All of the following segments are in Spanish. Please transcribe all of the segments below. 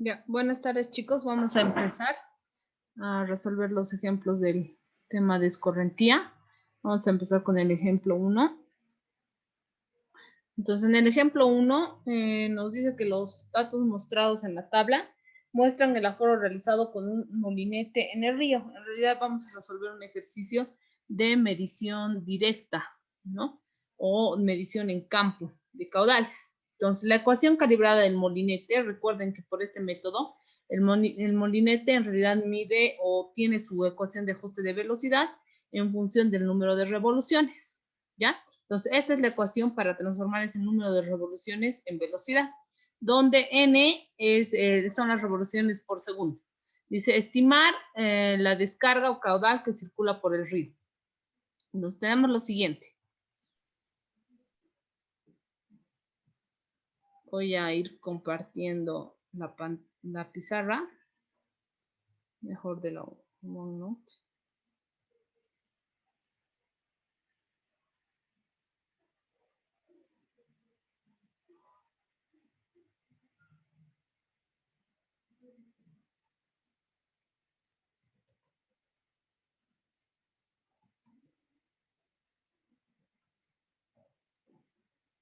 Ya, buenas tardes chicos, vamos a empezar a resolver los ejemplos del tema de escorrentía. Vamos a empezar con el ejemplo 1. Entonces, en el ejemplo 1 nos dice que los datos mostrados en la tabla muestran el aforo realizado con un molinete en el río. En realidad vamos a resolver un ejercicio de medición directa, ¿no? O medición en campo de caudales. Entonces, la ecuación calibrada del molinete, recuerden que por este método, el molinete en realidad mide o tiene su ecuación de ajuste de velocidad en función del número de revoluciones, ¿ya? Entonces, esta es la ecuación para transformar ese número de revoluciones en velocidad, donde n son las revoluciones por segundo. Dice, estimar la descarga o caudal que circula por el río. Nos tenemos lo siguiente. Voy a ir compartiendo la pizarra. Mejor de la OneNote.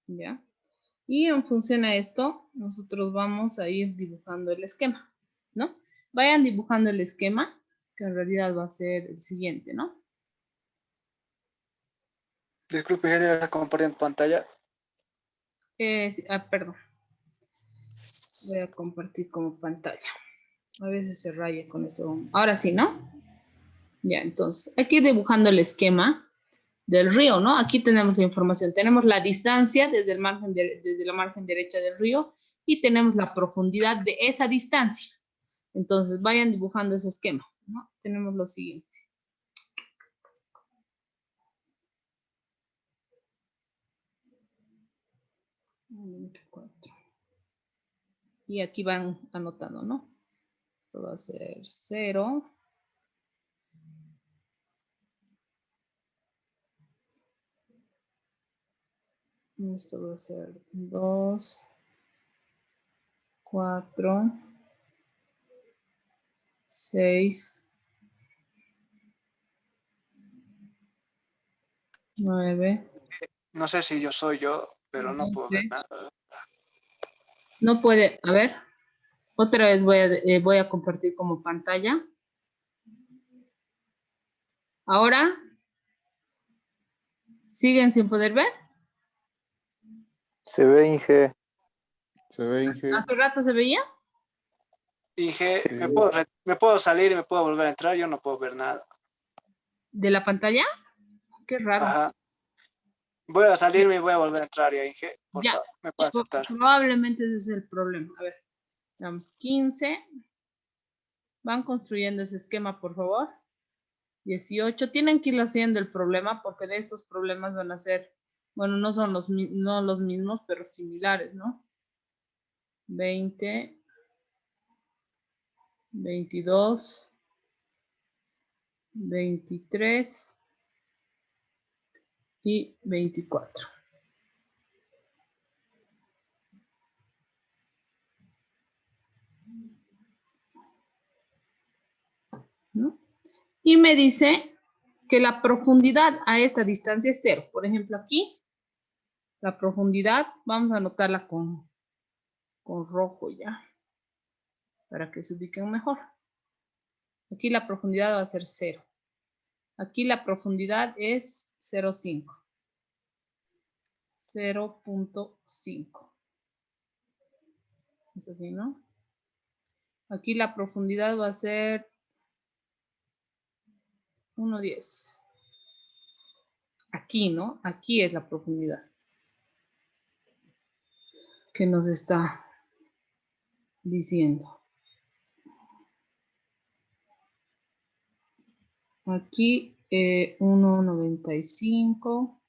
¿Ya? Y en función a esto, nosotros vamos a ir dibujando el esquema, ¿no? Vayan dibujando el esquema, que en realidad va a ser el siguiente, ¿no? Disculpe, ingeniero, ¿está compartiendo pantalla? Sí, perdón. Voy a compartir como pantalla. A veces se raya con eso. Ahora sí, ¿no? Ya, entonces, hay que ir dibujando el esquema del río, ¿no? Aquí tenemos la información. Tenemos la distancia desde la margen derecha del río y tenemos la profundidad de esa distancia. Entonces, vayan dibujando ese esquema, ¿no? Tenemos lo siguiente. Y aquí van anotando, ¿no? Esto va a ser 0. Esto va a ser 2, 4, 6, 9. No sé si yo soy yo, pero no puedo ver nada. No puede, a ver, otra vez voy a compartir como pantalla. Ahora, ¿siguen sin poder ver? Se ve, Inge. Se ve, Inge. ¿Hace rato se veía? Dije, Sí. me puedo salir y me puedo volver a entrar, yo no puedo ver nada. ¿De la pantalla? Qué raro. Ajá. Voy a salirme y voy a volver a entrar ya, Inge. Por Ya, favor, me puede aceptar. probablemente ese es el problema. A ver, damos 15. Van construyendo ese esquema, por favor. 18. Tienen que ir haciendo el problema porque de estos problemas van a ser, bueno, no son los mismos, pero similares, ¿no? 20, 22, 23 y 24. ¿No? Y me dice que la profundidad a esta distancia es 0. Por ejemplo, aquí, la profundidad, vamos a anotarla con rojo ya, para que se ubiquen mejor. Aquí la profundidad va a ser 0. Aquí la profundidad es 0.5. 0.5. ¿Es así, no? Aquí la profundidad va a ser 1.10. Aquí, ¿no? Aquí es la profundidad que nos está diciendo. Aquí 1.95.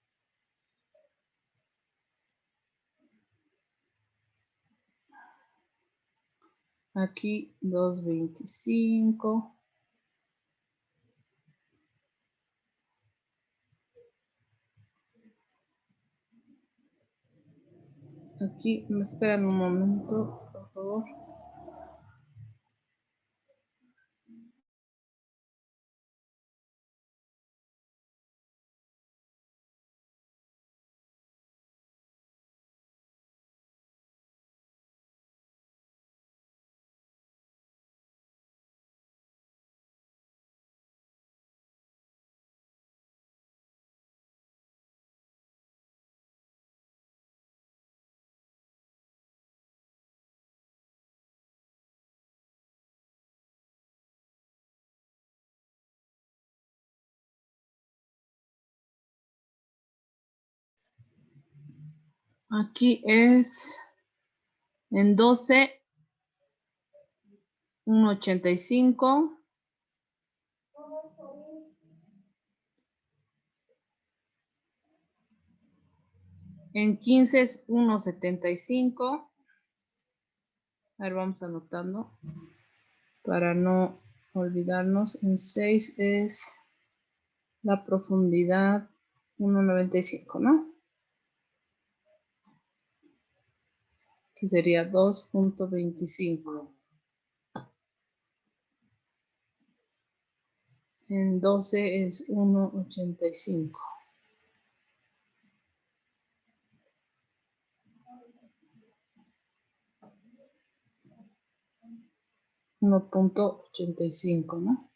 Aquí 2.25. Aquí, me esperan un momento, por favor. Aquí es en 12, 1,85. En 15 es 1,75. A ver, vamos anotando para no olvidarnos. En 6 es la profundidad 1,95, ¿no? Que sería 2,25. En 12 es 1,85. 1,85, ¿no?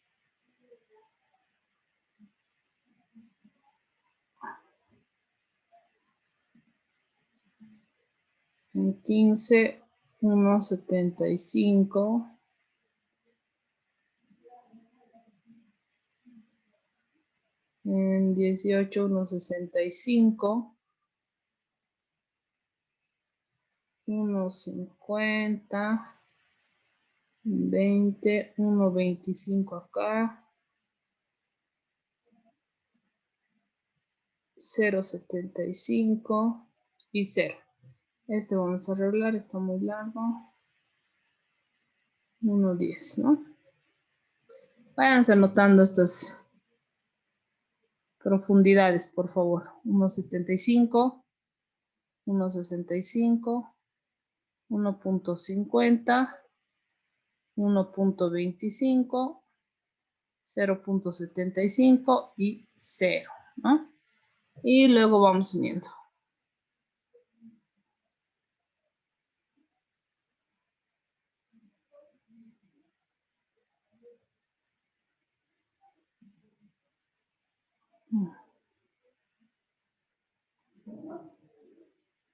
En 15, 1,75. En 18, 1,65. 1,50. 20, 1,25 acá. 0,75 y 0. Este vamos a arreglar, está muy largo. 1,10, ¿no? Váyanse anotando estas profundidades, por favor. 1,75, 1,65, 1,50, 1,25, 0,75 y 0, ¿no? Y luego vamos uniendo.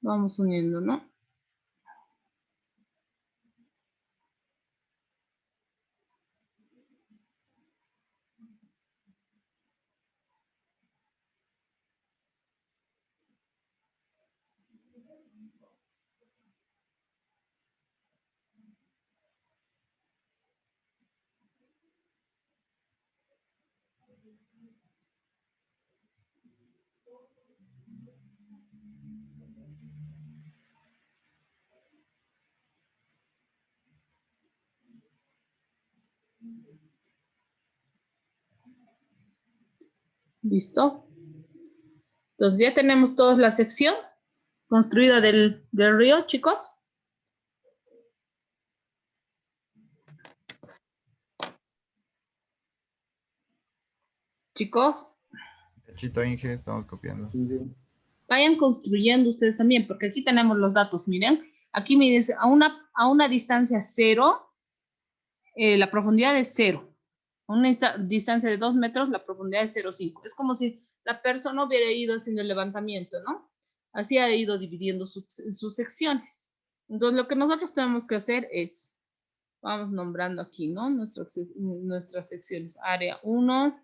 Vamos uniendo, ¿no? ¿Listo? Entonces ya tenemos toda la sección construida del río, chicos. Chicos, Chito Inge, estamos copiando. vayan construyendo ustedes también, porque aquí tenemos los datos, miren. Aquí me dice, a una distancia 0, la profundidad es 0. A una distancia de 2 metros, la profundidad es 0,5. Es como si la persona hubiera ido haciendo el levantamiento, ¿no? Así ha ido dividiendo sus secciones. Entonces, lo que nosotros tenemos que hacer es, vamos nombrando aquí, ¿no? Nuestras secciones. Área 1,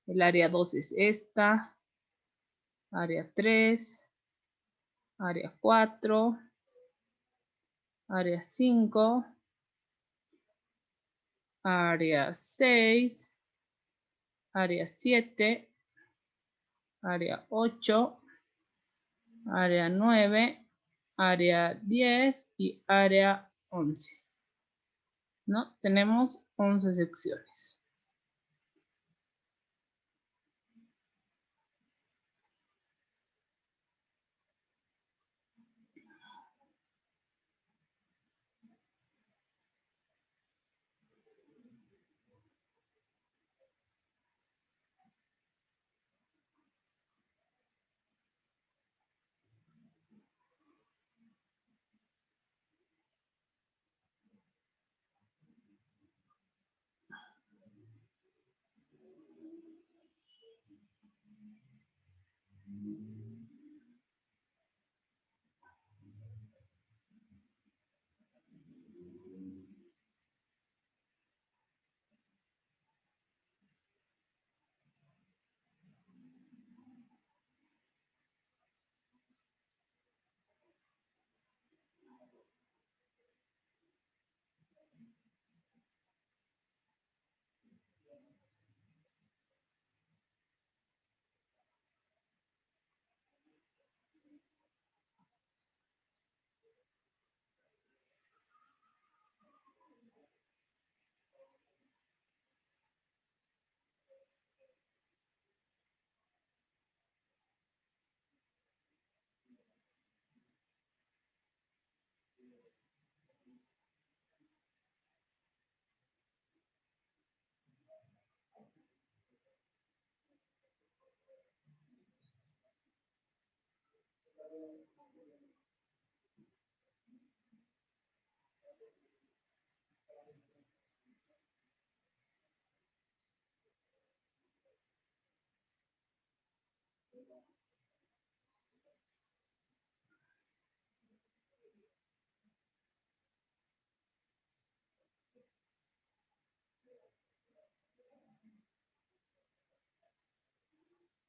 el área 2 es esta, área 3, área 4, área 5, área 6, área 7, área 8, área 9, área 10 y área 11. ¿No? Tenemos 11 secciones.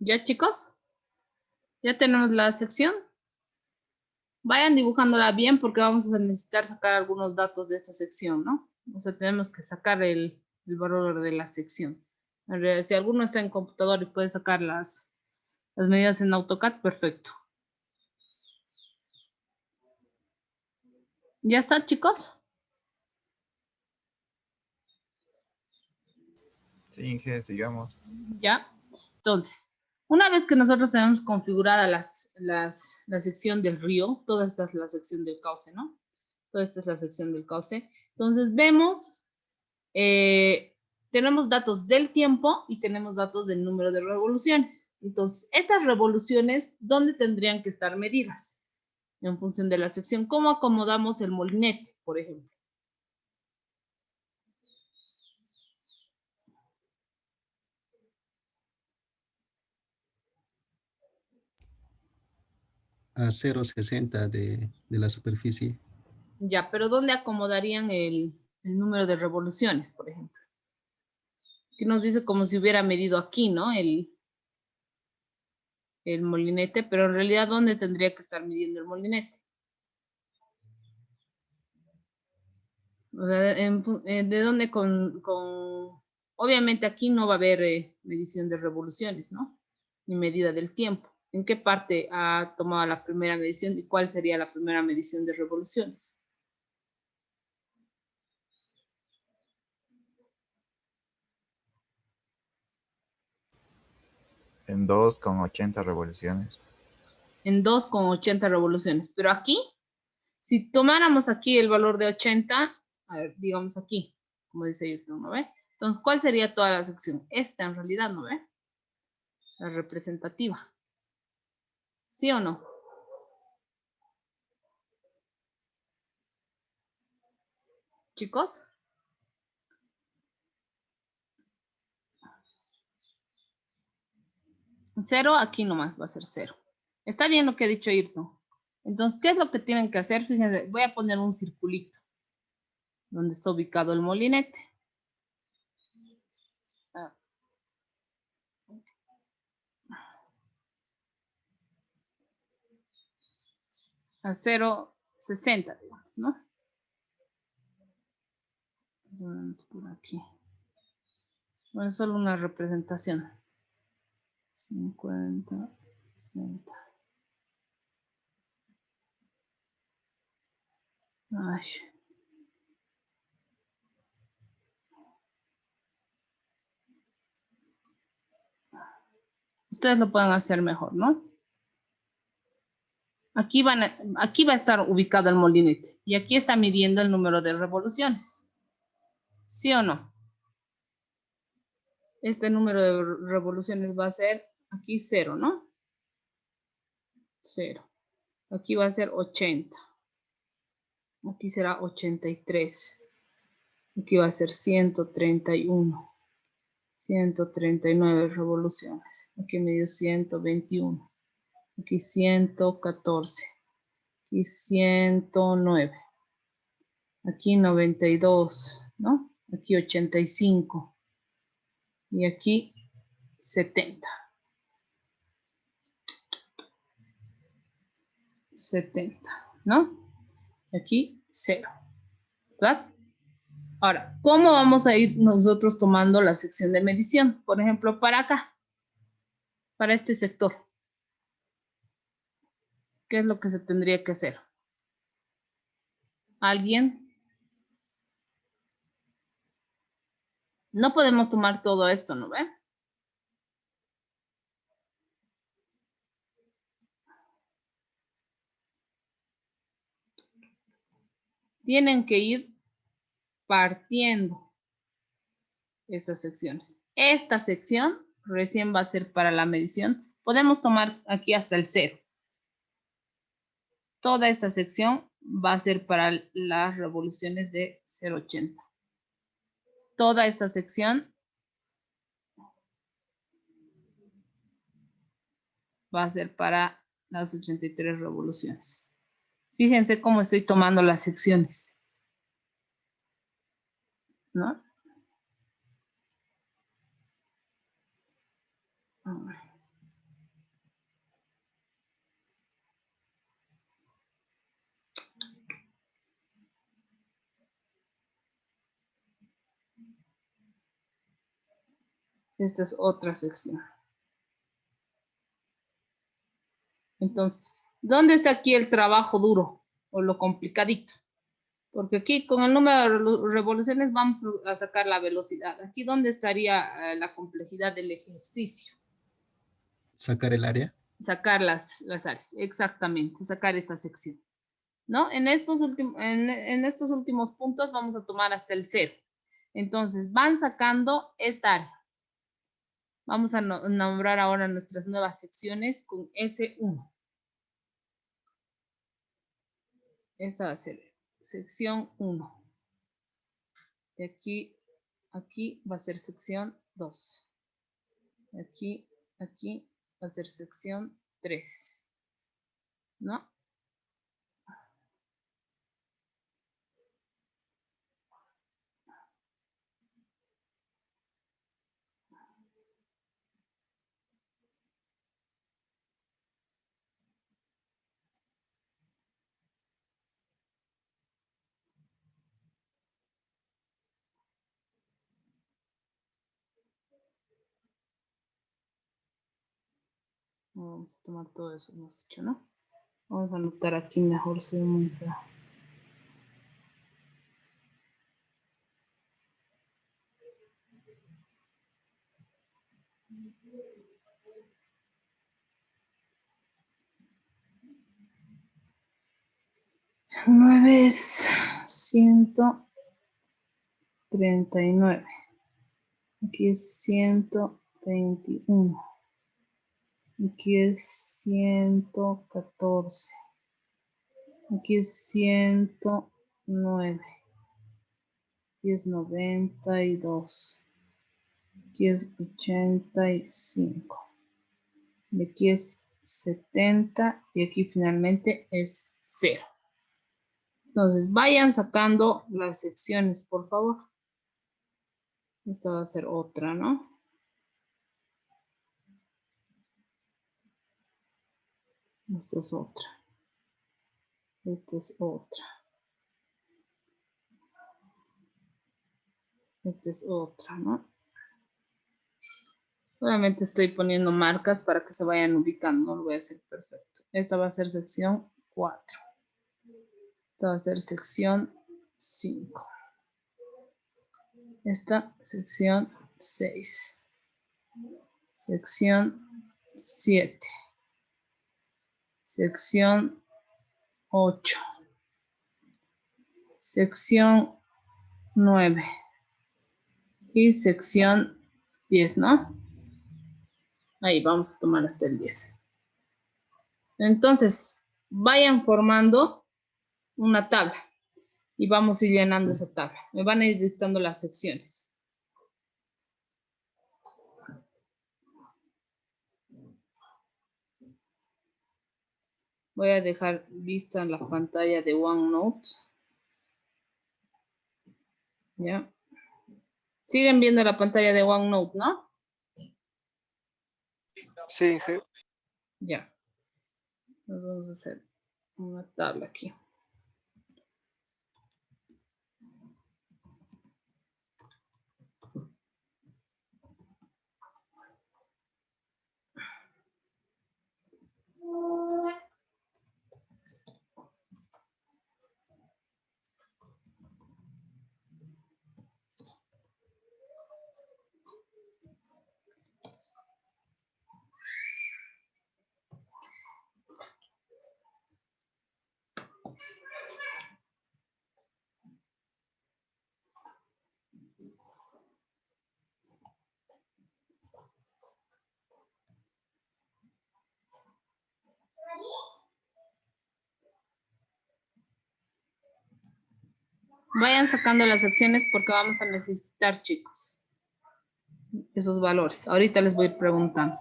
¿Ya, chicos? ¿Ya tenemos la sección? Vayan dibujándola bien porque vamos a necesitar sacar algunos datos de esta sección, ¿no? O sea, tenemos que sacar el valor de la sección. En realidad, si alguno está en computador y puede sacar las medidas en AutoCAD, perfecto. ¿Ya está, chicos? Sí, Inge, sigamos. Ya. Entonces, una vez que nosotros tenemos configurada la sección del río, toda esta es la sección del cauce, ¿no? Toda esta es la sección del cauce. Entonces, vemos, tenemos datos del tiempo y tenemos datos del número de revoluciones. Entonces, estas revoluciones, ¿dónde tendrían que estar medidas? En función de la sección. ¿Cómo acomodamos el molinete, por ejemplo? A 0,60 de la superficie. Ya, pero ¿dónde acomodarían el número de revoluciones, por ejemplo? Que nos dice como si hubiera medido aquí, ¿no? El molinete, pero en realidad, ¿dónde tendría que estar midiendo el molinete? O sea, ¿de dónde obviamente aquí no va a haber medición de revoluciones, ¿no? Ni medida del tiempo. ¿En qué parte ha tomado la primera medición y cuál sería la primera medición de revoluciones? En 2,80 revoluciones. En 2,80 revoluciones. Pero aquí, si tomáramos aquí el valor de 80, a ver, digamos aquí, como dice YouTube, ¿no ve? Entonces, ¿cuál sería toda la sección? Esta en realidad, ¿no ve? La representativa. ¿Sí o no? Chicos. Cero, aquí nomás va a ser 0. Está bien lo que ha dicho Ayrton. Entonces, ¿qué es lo que tienen que hacer? Fíjense, voy a poner un circulito donde está ubicado el molinete. A 0,60, digamos, ¿no? Por aquí. Bueno, es solo una representación. 50, 60. Ay. Ustedes lo pueden hacer mejor, ¿no? Aquí va a estar ubicado el molinete. Y aquí está midiendo el número de revoluciones. ¿Sí o no? Este número de revoluciones va a ser aquí 0, ¿no? 0. Aquí va a ser 80. Aquí será 83. Aquí va a ser 131. 139 revoluciones. Aquí me dio 121. Aquí 114. Aquí 109. Aquí 92, ¿no? Aquí 85. Y aquí 70. 70, ¿no? Aquí 0. ¿Verdad? Ahora, ¿cómo vamos a ir nosotros tomando la sección de medición? Por ejemplo, para acá, para este sector. ¿Qué es lo que se tendría que hacer? ¿Alguien? No podemos tomar todo esto, ¿no ve? Tienen que ir partiendo estas secciones. Esta sección recién va a ser para la medición. Podemos tomar aquí hasta el 0. toda esta sección va a ser para las revoluciones de 0,80. Toda esta sección va a ser para las 83 revoluciones. Fíjense cómo estoy tomando las secciones, ¿no? Esta es otra sección. Entonces, ¿dónde está aquí el trabajo duro o lo complicadito? Porque aquí con el número de revoluciones vamos a sacar la velocidad. Aquí, ¿dónde estaría la complejidad del ejercicio? Sacar el área. Sacar las áreas, exactamente, sacar esta sección, ¿no? En estos últimos puntos vamos a tomar hasta el 0. Entonces, van sacando esta área. Vamos a nombrar ahora nuestras nuevas secciones con S1. Esta va a ser sección 1. De aquí a aquí va a ser sección 2. De aquí a aquí va a ser sección 3. ¿No? Vamos a tomar todo eso, hemos dicho, ¿no? Vamos a anotar aquí mejor, se ve muy feo. Nueve es 139. Aquí es 121. Aquí es 114. Aquí es 109. Aquí es 92. Aquí es 85. Y aquí es 70. Y aquí finalmente es 0. Entonces, vayan sacando las secciones, por favor. Esta va a ser otra, ¿no? Esta es otra. Esta es otra. Esta es otra, ¿no? Solamente estoy poniendo marcas para que se vayan ubicando. No lo voy a hacer perfecto. Esta va a ser sección 4. Esta va a ser sección 5. Esta sección 6. Sección 7. Sección 8. Sección 9. Y sección 10, ¿no? Ahí vamos a tomar hasta el 10. Entonces, vayan formando una tabla y vamos a ir llenando esa tabla. Me van a ir dictando las secciones. Voy a dejar vista la pantalla de OneNote. ¿Ya? Siguen viendo la pantalla de OneNote, ¿no? Sí, Inge. Ya. Nos vamos a hacer una tabla aquí. Vayan sacando las secciones porque vamos a necesitar, chicos, esos valores. Ahorita les voy a ir preguntando.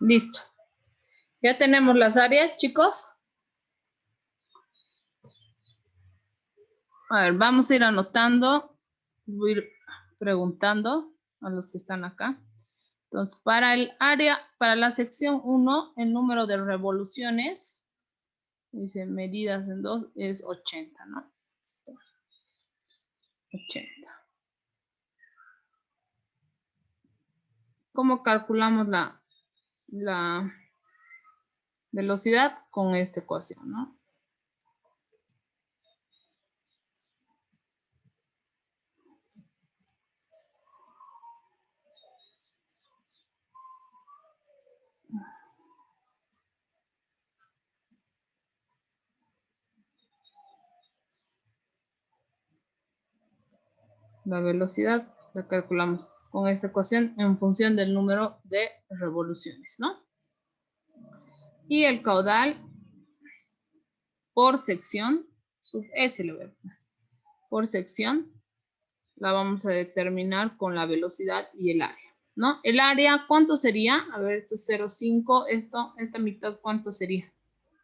Listo. Ya tenemos las áreas, chicos. A ver, vamos a ir anotando. Les voy a ir preguntando a los que están acá. Entonces, para el área, para la sección 1, el número de revoluciones, dice medidas en 2, es 80, ¿no? 80. ¿Cómo calculamos la velocidad? Con esta ecuación, ¿no? La velocidad la calculamos con esta ecuación en función del número de revoluciones, ¿no? Y el caudal por sección, sub S le voy a poner, por sección, la vamos a determinar con la velocidad y el área, ¿no? El área, ¿cuánto sería? A ver, esto es 0,5, esta mitad, ¿cuánto sería?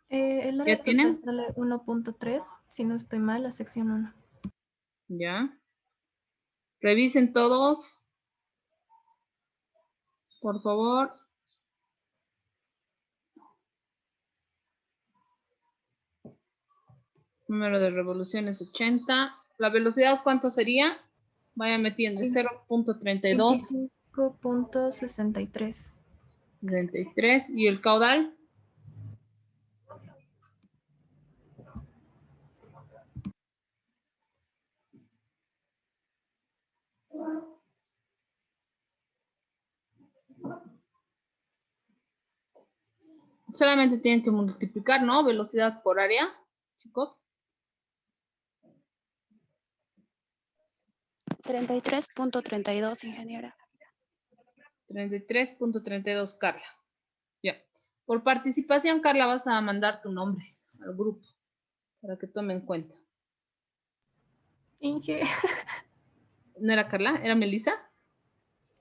El área total sale 1.3, si no estoy mal, la sección 1. Ya. Revisen todos. Por favor. Número de revoluciones 80. La velocidad, ¿cuánto sería? Vaya metiendo 0.32. 25.63. 63. ¿Y el caudal? Solamente tienen que multiplicar, ¿no? Velocidad por área, chicos. 33.32, ingeniera. 33.32, Carla. Ya. Por participación, Carla, vas a mandar tu nombre al grupo para que tomen en cuenta. Inge. ¿No era Carla? ¿Era Melissa?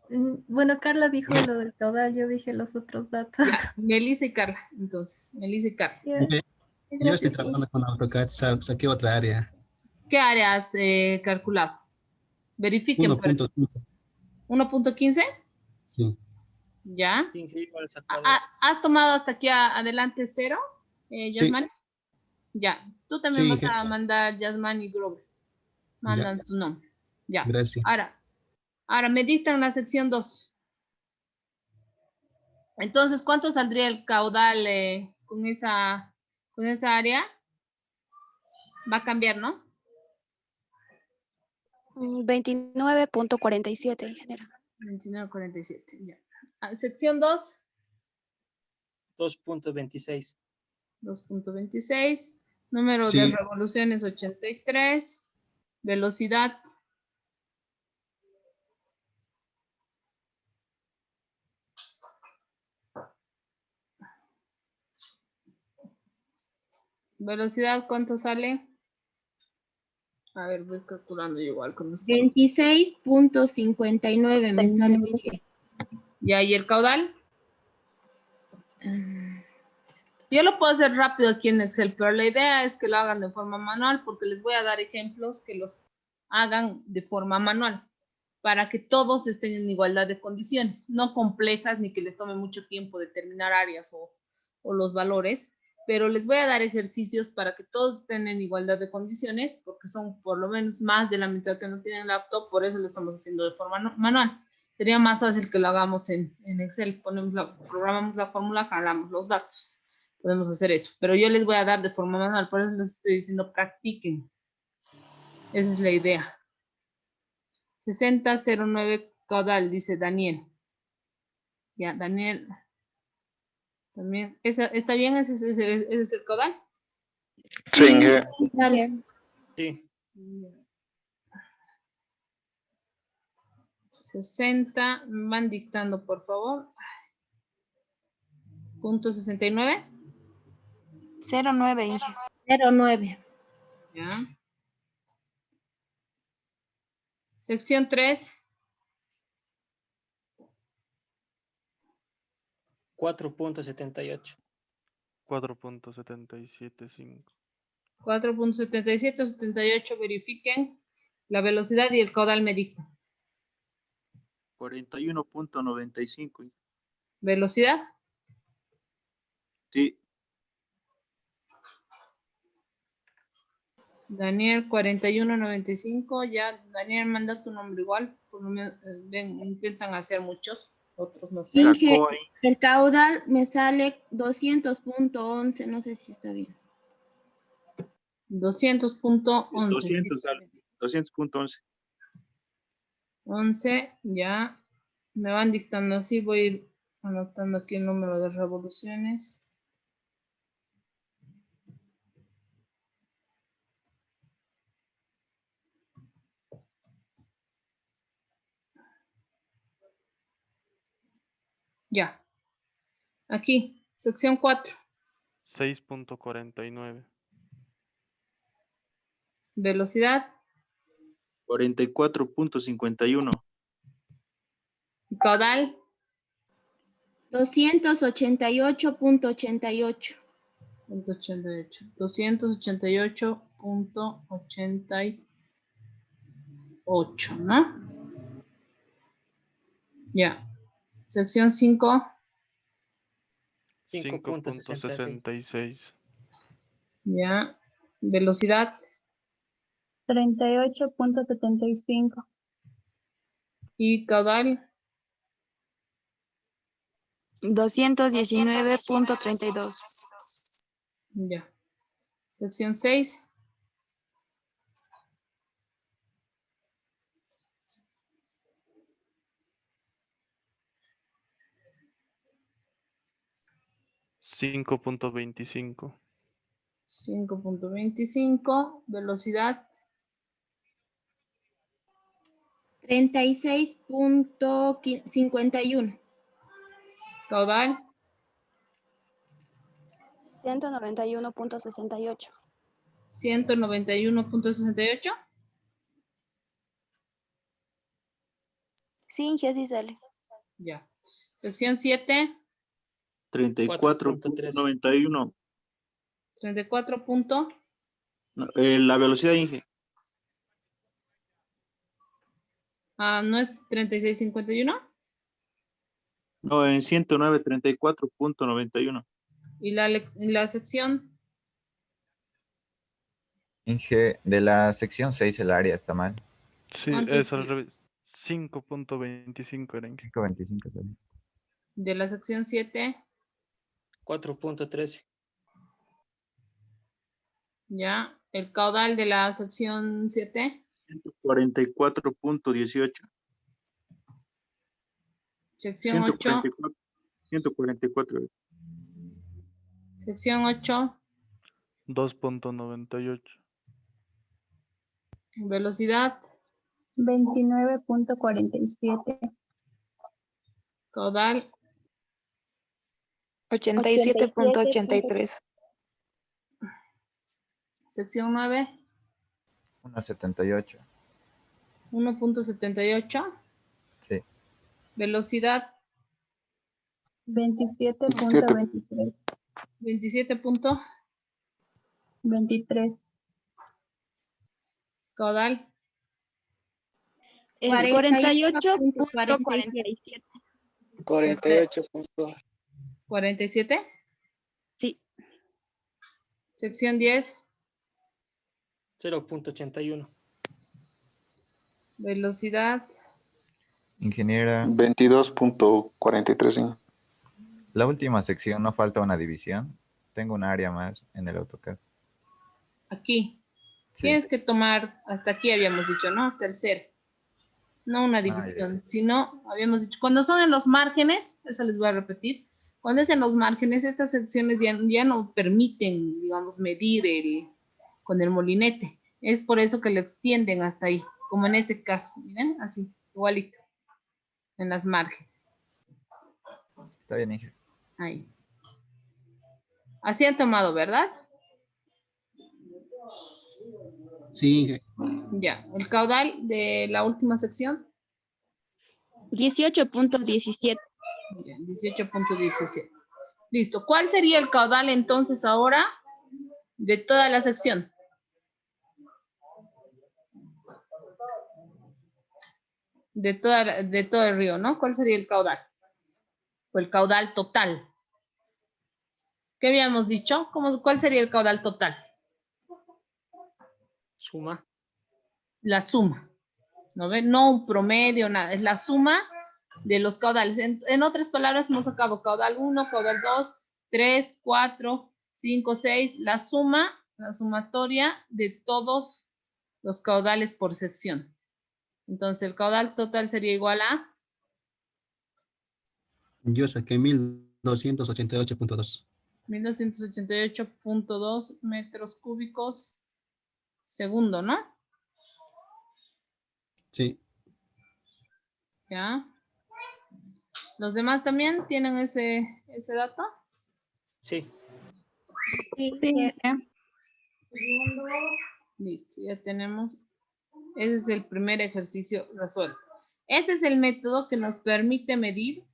Bueno, Carla dijo lo del caudal, yo dije los otros datos. Ya, Melissa y Carla, entonces. Melissa y Carla. Yo estoy trabajando con AutoCAD, saqué otra área. ¿Qué área has calculado? Verifiquen. 1.15. 1.15. Sí. Ya. ¿Has tomado hasta aquí adelante 0, Yasmani? Sí. Ya. Tú también vas a mandar Yasmani y Grover. Mandan su nombre. Ya. Gracias. Ahora me dictan la sección 2. Entonces, ¿cuánto saldría el caudal con esa área? Va a cambiar, ¿no? 29.47, ingeniera. 29.47, ya. Sección 2. 2.26. 2.26. Número de Sí. revoluciones 83. Velocidad. Velocidad, ¿cuánto sale? A ver, voy calculando igual con ustedes. 26.59 me sale, Inge. Ya, ¿y el caudal? Yo lo puedo hacer rápido aquí en Excel, pero la idea es que lo hagan de forma manual porque les voy a dar ejemplos que los hagan de forma manual para que todos estén en igualdad de condiciones, no complejas ni que les tome mucho tiempo determinar áreas o los valores, pero les voy a dar ejercicios para que todos estén en igualdad de condiciones porque son por lo menos más de la mitad que no tienen laptop, por eso lo estamos haciendo de forma manual. Sería más fácil que lo hagamos en Excel, programamos la fórmula, jalamos los datos. Podemos hacer eso, pero yo les voy a dar de forma manual, por eso les estoy diciendo practiquen. Esa es la idea. 6009 caudal, dice Daniel. Ya, Daniel. También, ¿está bien? ¿Ese es el caudal? Sí, Inge. Vale. Sí. 60, van dictando, por favor. Punto 69. 09, Inge. 09. Ya. Sección 3. 4.78. 4.775. 4.77, 78, verifiquen la velocidad y el caudal me dicta. 41.95. ¿Velocidad? Sí. Daniel 4195, ya Daniel manda tu nombre igual, por lo menos, intentan hacer muchos, otros no sé. Inge, el caudal me sale 200.11, no sé si está bien. 200.11. 200.11. 11, ya me van dictando así, voy a ir anotando aquí el número de revoluciones. Ya. Aquí, sección 4. 6.49. Velocidad 44.51. y caudal 288.88. 288.88, ¿no? Ya. Sección 5. 5.66. Ya. Velocidad 38.75. y caudal 219.32. ya. Sección 6. 5.25. 5.25. Velocidad 36.51. caudal 191.68. 191.68. Sí, Inge, así sale. Ya. Sección 7. 34.91. 34 punto. La velocidad, Inge. ¿No es 36.51? No, en 109, 34.91. ¿Y la sección? Inge, de la sección 6 el área está mal. Sí, ¿Cuánto es es? al revés. 5.25 era Inge. 5.25 también. De la sección 7. 4.13. Ya. El caudal de la sección 7. 144.18. Sección 8. 144. Sección 8. 2.98. Velocidad. 29.47. Caudal. 87.83. Sección 9. 1.78. 1.78. Sí. Velocidad. 27.23. 27.23. Caudal. 48.47. 48.47. Sí. Sección 10. 0.81. Velocidad. Ingeniera, 22.43. la última sección, ¿no falta una división? Tengo un área más en el AutoCAD. Aquí. Sí. Tienes que tomar, hasta aquí habíamos dicho, ¿no? Hasta el 0. No una división, sino, habíamos dicho, cuando son en los márgenes, eso les voy a repetir, cuando es en los márgenes, estas secciones ya no permiten, digamos, medir con el molinete. Es por eso que lo extienden hasta ahí, como en este caso, miren, así, igualito, en las márgenes. Está bien, Inge. Ahí. Así han tomado, ¿verdad? Sí, Inge. Ya, el caudal de la última sección. 18.17. Ya, 18.17. Listo. ¿Cuál sería el caudal entonces ahora de toda la sección? De todo el río, ¿no? ¿Cuál sería el caudal? O el caudal total. ¿Qué habíamos dicho? ¿Cuál sería el caudal total? Suma. La suma. ¿No ven? No un promedio, nada. Es la suma de los caudales. En otras palabras, hemos sacado caudal 1, caudal 2, 3, 4, 5, 6. La suma, la sumatoria de todos los caudales por sección. Entonces, el caudal total sería igual a... Yo saqué 1288.2. 1288.2 metros cúbicos segundo, ¿no? Sí. ¿Ya? ¿Los demás también tienen ese dato? Sí. Listo, ya tenemos. Ese es el primer ejercicio resuelto. Ese es el método que nos permite medir.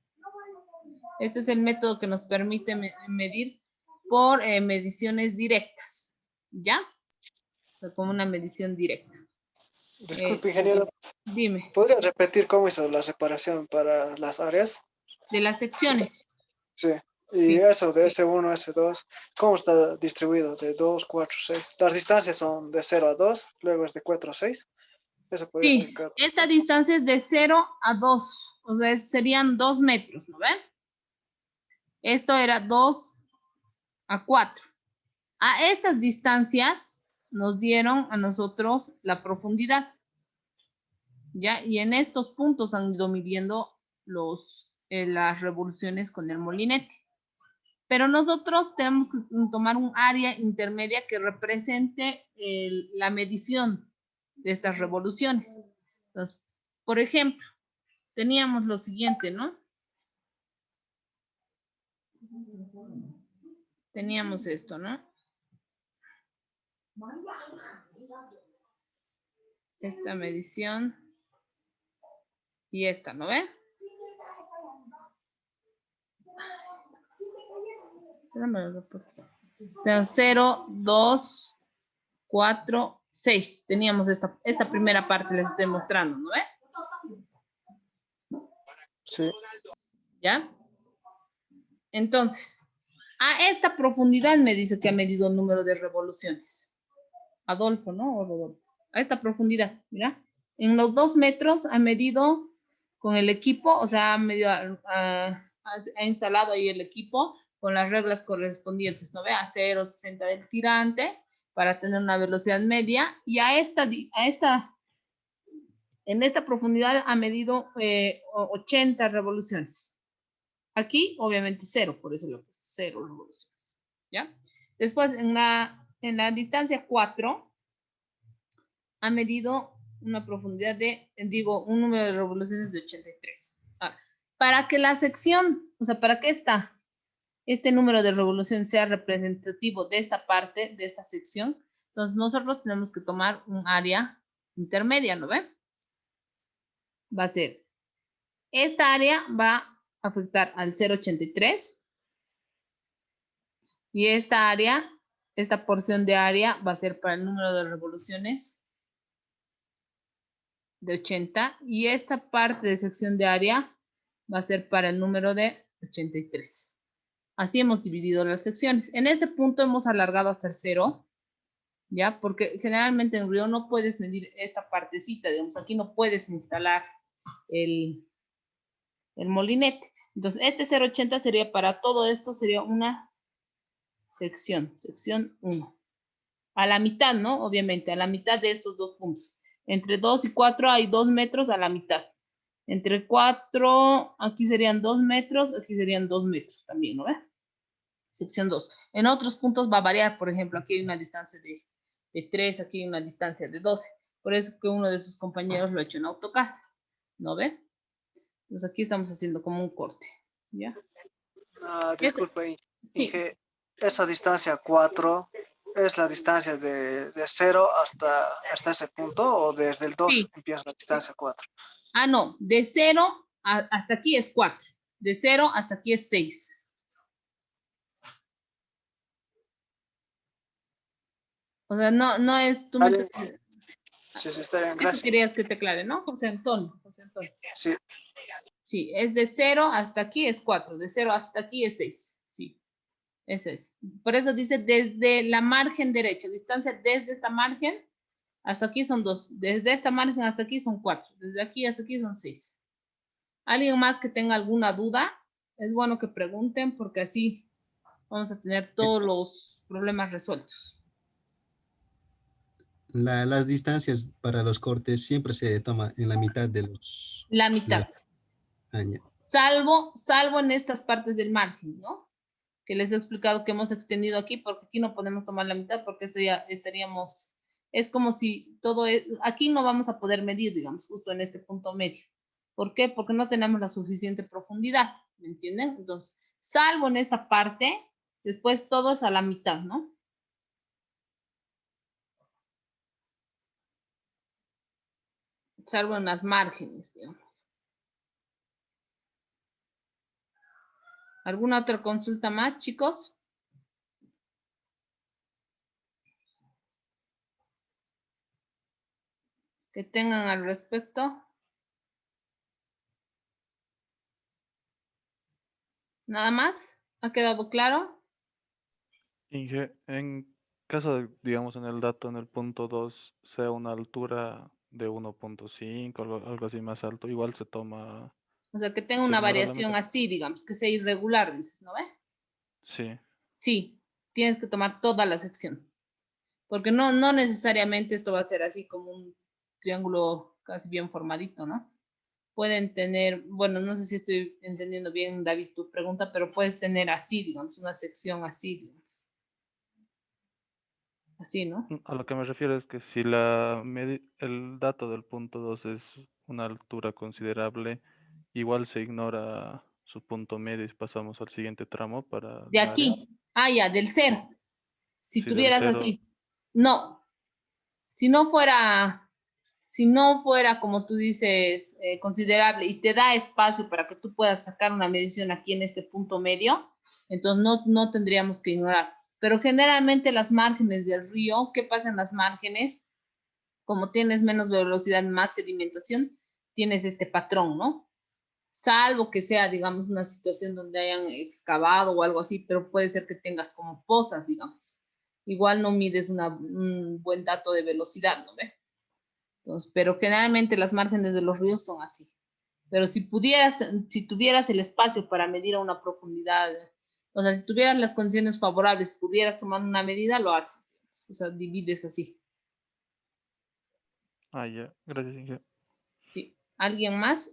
Este es el método que nos permite medir por mediciones directas. ¿Ya? O sea, como una medición directa. Disculpe, ingeniero. Dime. ¿Podría repetir cómo hizo la separación para las áreas? De las secciones. Sí. Y eso de S1, S2, ¿cómo está distribuido? De 2, 4, 6. Las distancias son de 0 a 2, luego es de 4 a 6. Eso podría explicar. Esta distancia es de 0 a 2. O sea, serían 2 metros, ¿no ven? Esto era 2 a 4. A estas distancias nos dieron a nosotros la profundidad. ¿Ya? Y en estos puntos han ido midiendo las revoluciones con el molinete. Pero nosotros tenemos que tomar un área intermedia que represente la medición de estas revoluciones. Entonces, por ejemplo, teníamos lo siguiente, ¿no? Teníamos esto, ¿no? Esta medición y esta, ¿no ve? 0, 2, 4, 6. Teníamos esta primera parte, les estoy mostrando, ¿no ve? Sí. ¿Ya? Entonces, a esta profundidad me dice que ha medido el número de revoluciones. Adolfo, ¿no? O Rodolfo. A esta profundidad, mira. En los 2 metros ha medido con el equipo, o sea, ha instalado ahí el equipo con las reglas correspondientes, ¿no ve? A 0,60 del tirante para tener una velocidad media. Y a esta En esta profundidad ha medido 80 revoluciones. Aquí, obviamente, 0, por eso lo he puesto 0 revoluciones. ¿Ya? Después, en la distancia 4, ha medido una profundidad de, un número de revoluciones de 83. Ahora, para que la sección, o sea, ¿para qué está este número de revoluciones sea representativo de esta parte, de esta sección? Entonces, nosotros tenemos que tomar un área intermedia, ¿no ve? Va a ser, esta área va a afectar al 0,83 y esta área, esta porción de área va a ser para el número de revoluciones de 80 y esta parte de sección de área va a ser para el número de 83. Así hemos dividido las secciones. En este punto hemos alargado hasta el 0, ¿ya? Porque generalmente en Río no puedes medir esta partecita, digamos, aquí no puedes instalar el molinete. Entonces, este 0,80 sería para todo esto, sería una sección 1. A la mitad, ¿no? Obviamente, a la mitad de estos dos puntos. Entre 2 y 4 hay 2 metros a la mitad. Entre 4, aquí serían 2 metros, aquí serían 2 metros también, ¿no ve? Sección 2. En otros puntos va a variar, por ejemplo, aquí hay una distancia de 3, aquí hay una distancia de 12. Por eso que uno de sus compañeros lo ha hecho en AutoCAD, ¿no ve? Entonces aquí estamos haciendo como un corte, ¿ya? Disculpe, sí. Inge, esa distancia 4 es la distancia de 0 hasta ese punto, o desde el 2 sí. empieza la distancia 4. Ah, no, de 0 hasta aquí es 4, de 0 hasta aquí es 6. O sea, no es, tú me estás... Sí, está bien, ¿Qué gracias. tú querías que te aclare, no, José Antonio? Sí. Sí, es de 0 hasta aquí es 4, de 0 hasta aquí es 6, sí, eso es. Por eso dice desde la margen derecha, distancia desde esta margen hasta aquí son 2, desde esta margen hasta aquí son 4, desde aquí hasta aquí son 6. ¿Alguien más que tenga alguna duda? Es bueno que pregunten porque así vamos a tener todos los problemas resueltos. Las distancias para los cortes siempre se toman en la mitad de los... La mitad. Salvo en estas partes del margen, ¿no? Que les he explicado que hemos extendido aquí, porque aquí no podemos tomar la mitad, porque esto ya estaríamos, es como si todo es, aquí no vamos a poder medir, digamos, justo en este punto medio. ¿Por qué? Porque no tenemos la suficiente profundidad, ¿me entienden? Entonces, salvo en esta parte, después todos a la mitad, ¿no? Salvo en las márgenes, digamos. ¿Alguna otra consulta más, chicos? Que tengan al respecto. ¿Nada más? ¿Ha quedado claro? Inge, en caso de, digamos, en el dato, en el punto 2, sea una altura de 1.5, algo así más alto, igual se toma... O sea, que tenga una variación así, digamos, que sea irregular, dices, ¿no ve? Sí. Sí, tienes que tomar toda la sección. Porque no necesariamente esto va a ser así como un triángulo casi bien formadito, ¿no? Pueden tener, bueno, no sé si estoy entendiendo bien, David, tu pregunta, pero puedes tener así, digamos, una sección así, digamos. Así, ¿no? A lo que me refiero es que si el dato del punto 2 es una altura considerable, igual se ignora su punto medio y pasamos al siguiente tramo para... De aquí, ya, del 0. Si sí, tuvieras del 0. así. No, si no fuera como tú dices, considerable y te da espacio para que tú puedas sacar una medición aquí en este punto medio, entonces no tendríamos que ignorar. Pero generalmente las márgenes del río, ¿qué pasa en las márgenes? Como tienes menos velocidad, más sedimentación, tienes este patrón, ¿no? Salvo que sea, digamos, una situación donde hayan excavado o algo así, pero puede ser que tengas como pozas, digamos. Igual no mides un buen dato de velocidad, ¿no ve? Entonces, pero generalmente las márgenes de los ríos son así. Pero si tuvieras el espacio para medir a una profundidad, o sea, si tuvieras las condiciones favorables, pudieras tomar una medida, lo haces. O sea, divides así. Ya. Gracias, Inge. Sí. ¿Alguien más?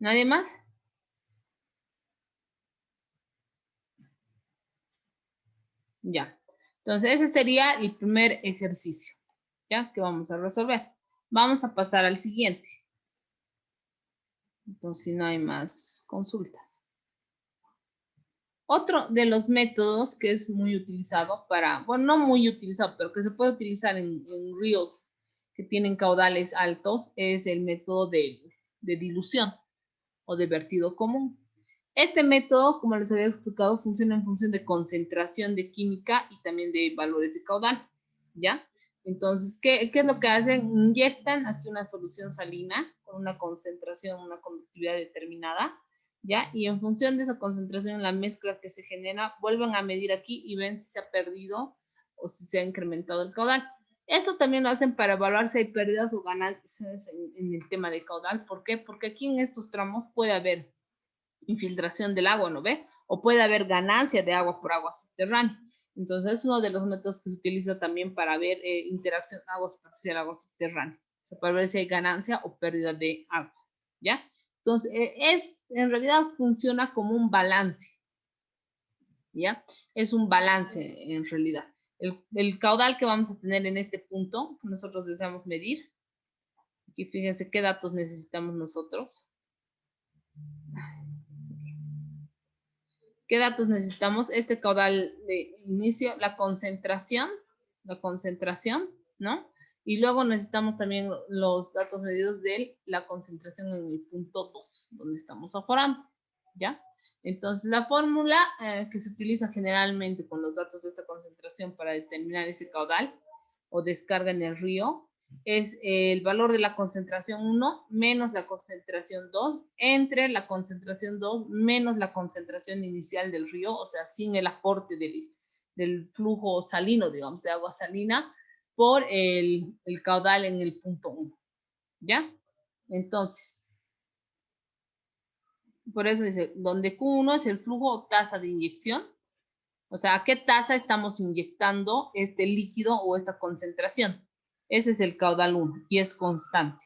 ¿Nadie más? Ya. Entonces, ese sería el primer ejercicio, ¿ya? Que vamos a resolver. Vamos a pasar al siguiente. Entonces, si no hay más consultas. Otro de los métodos que es muy utilizado para, bueno, no muy utilizado, pero que se puede utilizar en ríos que tienen caudales altos, es el método de dilución o de vertido común. Este método, como les había explicado, funciona en función de concentración de química y también de valores de caudal, ¿ya? Entonces, ¿qué es lo que hacen? Inyectan aquí una solución salina con una concentración, una conductividad determinada, ¿ya? Y en función de esa concentración en la mezcla que se genera, vuelven a medir aquí y ven si se ha perdido o si se ha incrementado el caudal. Eso también lo hacen para evaluar si hay pérdidas o ganancias en el tema de caudal. ¿Por qué? Porque aquí en estos tramos puede haber infiltración del agua, ¿no ve? O puede haber ganancia de agua por agua subterránea. Entonces, es uno de los métodos que se utiliza también para ver interacción agua superficial, agua subterránea. O sea, para ver si hay ganancia o pérdida de agua, ¿ya? Entonces, en realidad funciona como un balance, ¿ya? Es un balance en realidad. El caudal que vamos a tener en este punto, que nosotros deseamos medir. Aquí fíjense qué datos necesitamos nosotros. ¿Qué datos necesitamos? Este caudal de inicio, la concentración, ¿no? Y luego necesitamos también los datos medidos de la concentración en el punto 2, donde estamos aforando, ¿ya? Entonces, la fórmula que se utiliza generalmente con los datos de esta concentración para determinar ese caudal o descarga en el río es el valor de la concentración 1 menos la concentración 2 entre la concentración 2 menos la concentración inicial del río, o sea, sin el aporte del flujo salino, digamos, de agua salina, por el caudal en el punto 1, ¿ya? Entonces, por eso dice, donde Q1 es el flujo o tasa de inyección, o sea, ¿a qué tasa estamos inyectando este líquido o esta concentración? Ese es el caudal 1 y es constante.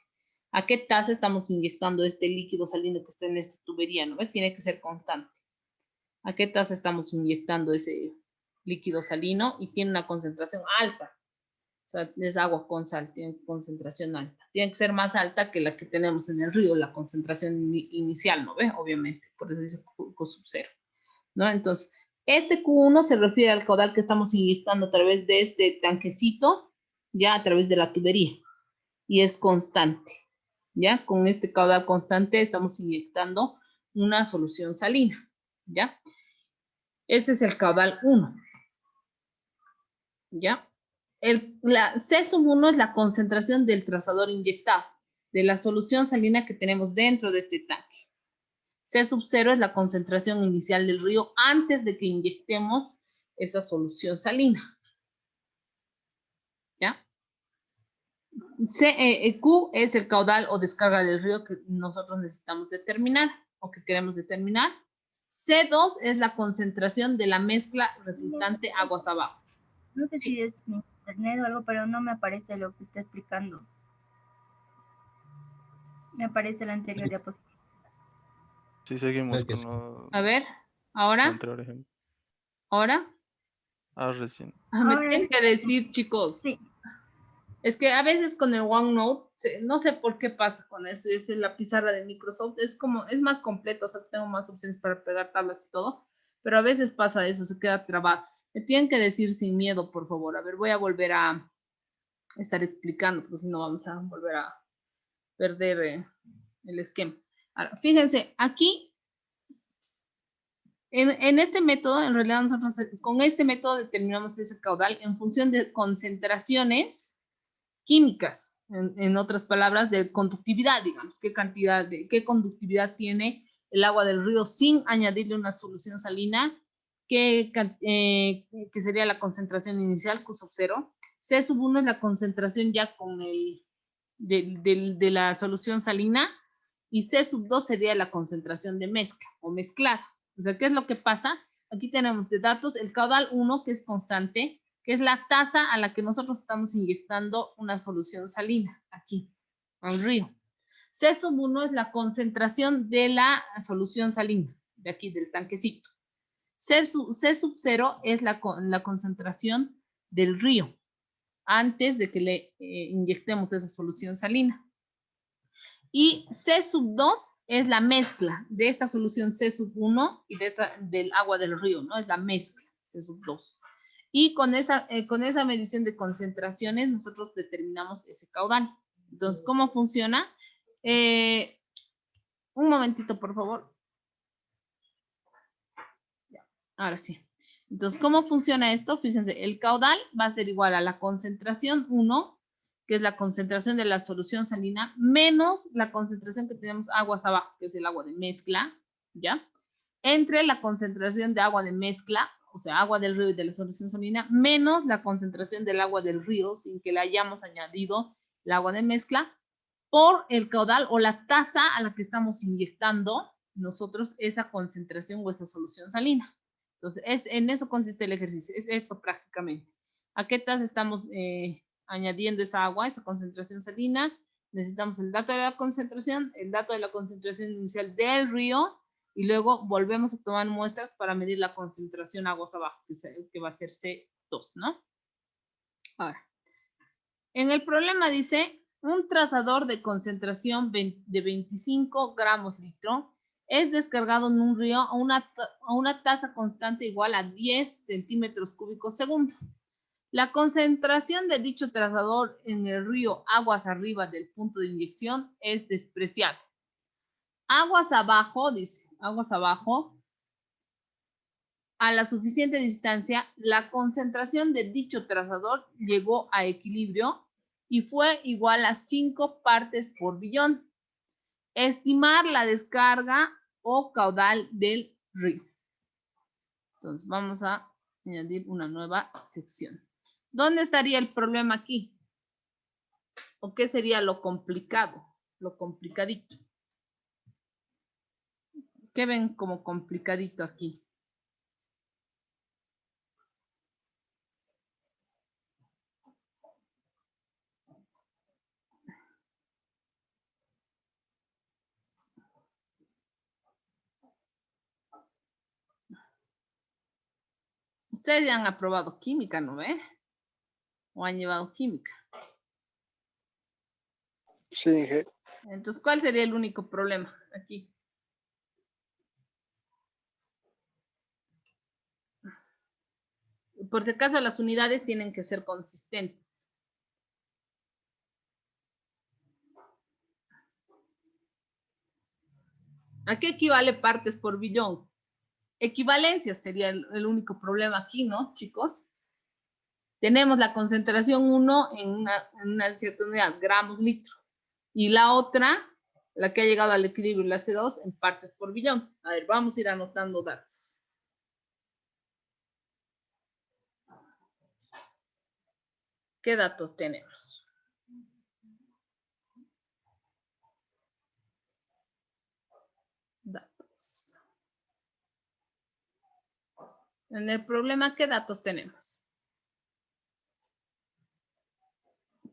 ¿A qué tasa estamos inyectando este líquido salino que está en esta tubería? ¿No? Tiene que ser constante. ¿A qué tasa estamos inyectando ese líquido salino? Y tiene una concentración alta. O sea, es agua con sal, tiene concentración alta. Tiene que ser más alta que la que tenemos en el río, la concentración inicial, ¿no ve? Obviamente, por eso dice Q sub 0, ¿no? Entonces, este Q1 se refiere al caudal que estamos inyectando a través de este tanquecito, ya a través de la tubería, y es constante, ¿ya? Con este caudal constante estamos inyectando una solución salina, ¿ya? Este es el caudal 1, ¿ya? La C sub 1 es la concentración del trazador inyectado, de la solución salina que tenemos dentro de este tanque. C sub 0 es la concentración inicial del río antes de que inyectemos esa solución salina, ¿ya? Q es el caudal o descarga del río que nosotros necesitamos determinar o que queremos determinar. C2 es la concentración de la mezcla resultante aguas abajo. No sé si es mi internet o algo, pero no me aparece lo que está explicando. Me aparece la anterior diapositiva. Sí, seguimos con lo... A ver, ¿ahora? ¿Ahora? Recién. Me tienen que decir, chicos. Sí. Es que a veces con el OneNote, no sé por qué pasa con eso, es la pizarra de Microsoft, es más completo, o sea, tengo más opciones para pegar tablas y todo, pero a veces pasa eso, se queda trabado. Me tienen que decir sin miedo, por favor. A ver, voy a volver a estar explicando, porque si no vamos a volver a perder el esquema. Ahora, fíjense, aquí, en este método, en realidad nosotros con este método determinamos ese caudal en función de concentraciones químicas, en otras palabras, de conductividad, digamos, qué conductividad tiene el agua del río sin añadirle una solución salina, que sería la concentración inicial, Q sub 0. C sub 1 es la concentración ya con de la solución salina, y C sub 2 sería la concentración de mezcla o mezclado. O sea, ¿qué es lo que pasa? Aquí tenemos de datos el caudal 1, que es constante, que es la tasa a la que nosotros estamos inyectando una solución salina, aquí, al río. C sub 1 es la concentración de la solución salina, de aquí, del tanquecito. C sub 0 es la concentración del río, antes de que le inyectemos esa solución salina. Y C sub 2 es la mezcla de esta solución C sub 1 y del agua del río, ¿no? Es la mezcla, C sub 2. Y con esa medición de concentraciones nosotros determinamos ese caudal. Entonces, ¿cómo funciona? Un momentito, por favor. Ya, ahora sí. Entonces, ¿cómo funciona esto? Fíjense, el caudal va a ser igual a la concentración 1, que es la concentración de la solución salina, menos la concentración que tenemos aguas abajo, que es el agua de mezcla, ¿ya? Entre la concentración de agua de mezcla, o sea, agua del río y de la solución salina, menos la concentración del agua del río, sin que le hayamos añadido el agua de mezcla, por el caudal o la tasa a la que estamos inyectando nosotros esa concentración o esa solución salina. Entonces, en eso consiste el ejercicio, es esto prácticamente. ¿A qué tasa estamos añadiendo esa agua, esa concentración salina? Necesitamos el dato de la concentración, el dato de la concentración inicial del río, y luego volvemos a tomar muestras para medir la concentración aguas abajo, que va a ser C2, ¿no? Ahora, en el problema dice, un trazador de concentración de 25 gramos litro es descargado en un río a una tasa constante igual a 10 centímetros cúbicos segundo. La concentración de dicho trazador en el río aguas arriba del punto de inyección es despreciable. Aguas abajo, dice, aguas abajo, a la suficiente distancia, la concentración de dicho trazador llegó a equilibrio y fue igual a 5 partes por billón. Estimar la descarga o caudal del río. Entonces, vamos a añadir una nueva sección. ¿Dónde estaría el problema aquí? ¿O qué sería lo complicado? Lo complicadito. ¿Qué ven como complicadito aquí? Ustedes ya han aprobado química, ¿no ve? ¿O han llevado química? Sí, Inge. Entonces, ¿cuál sería el único problema aquí? Por si acaso, las unidades tienen que ser consistentes. ¿A qué equivale partes por billón? Equivalencia sería el único problema aquí, ¿no, chicos? Tenemos la concentración 1 en una cierta unidad, gramos litro. Y la otra, la que ha llegado al equilibrio, la C2, en partes por billón. A ver, vamos a ir anotando datos. ¿Qué datos tenemos? Datos. En el problema, ¿qué datos tenemos?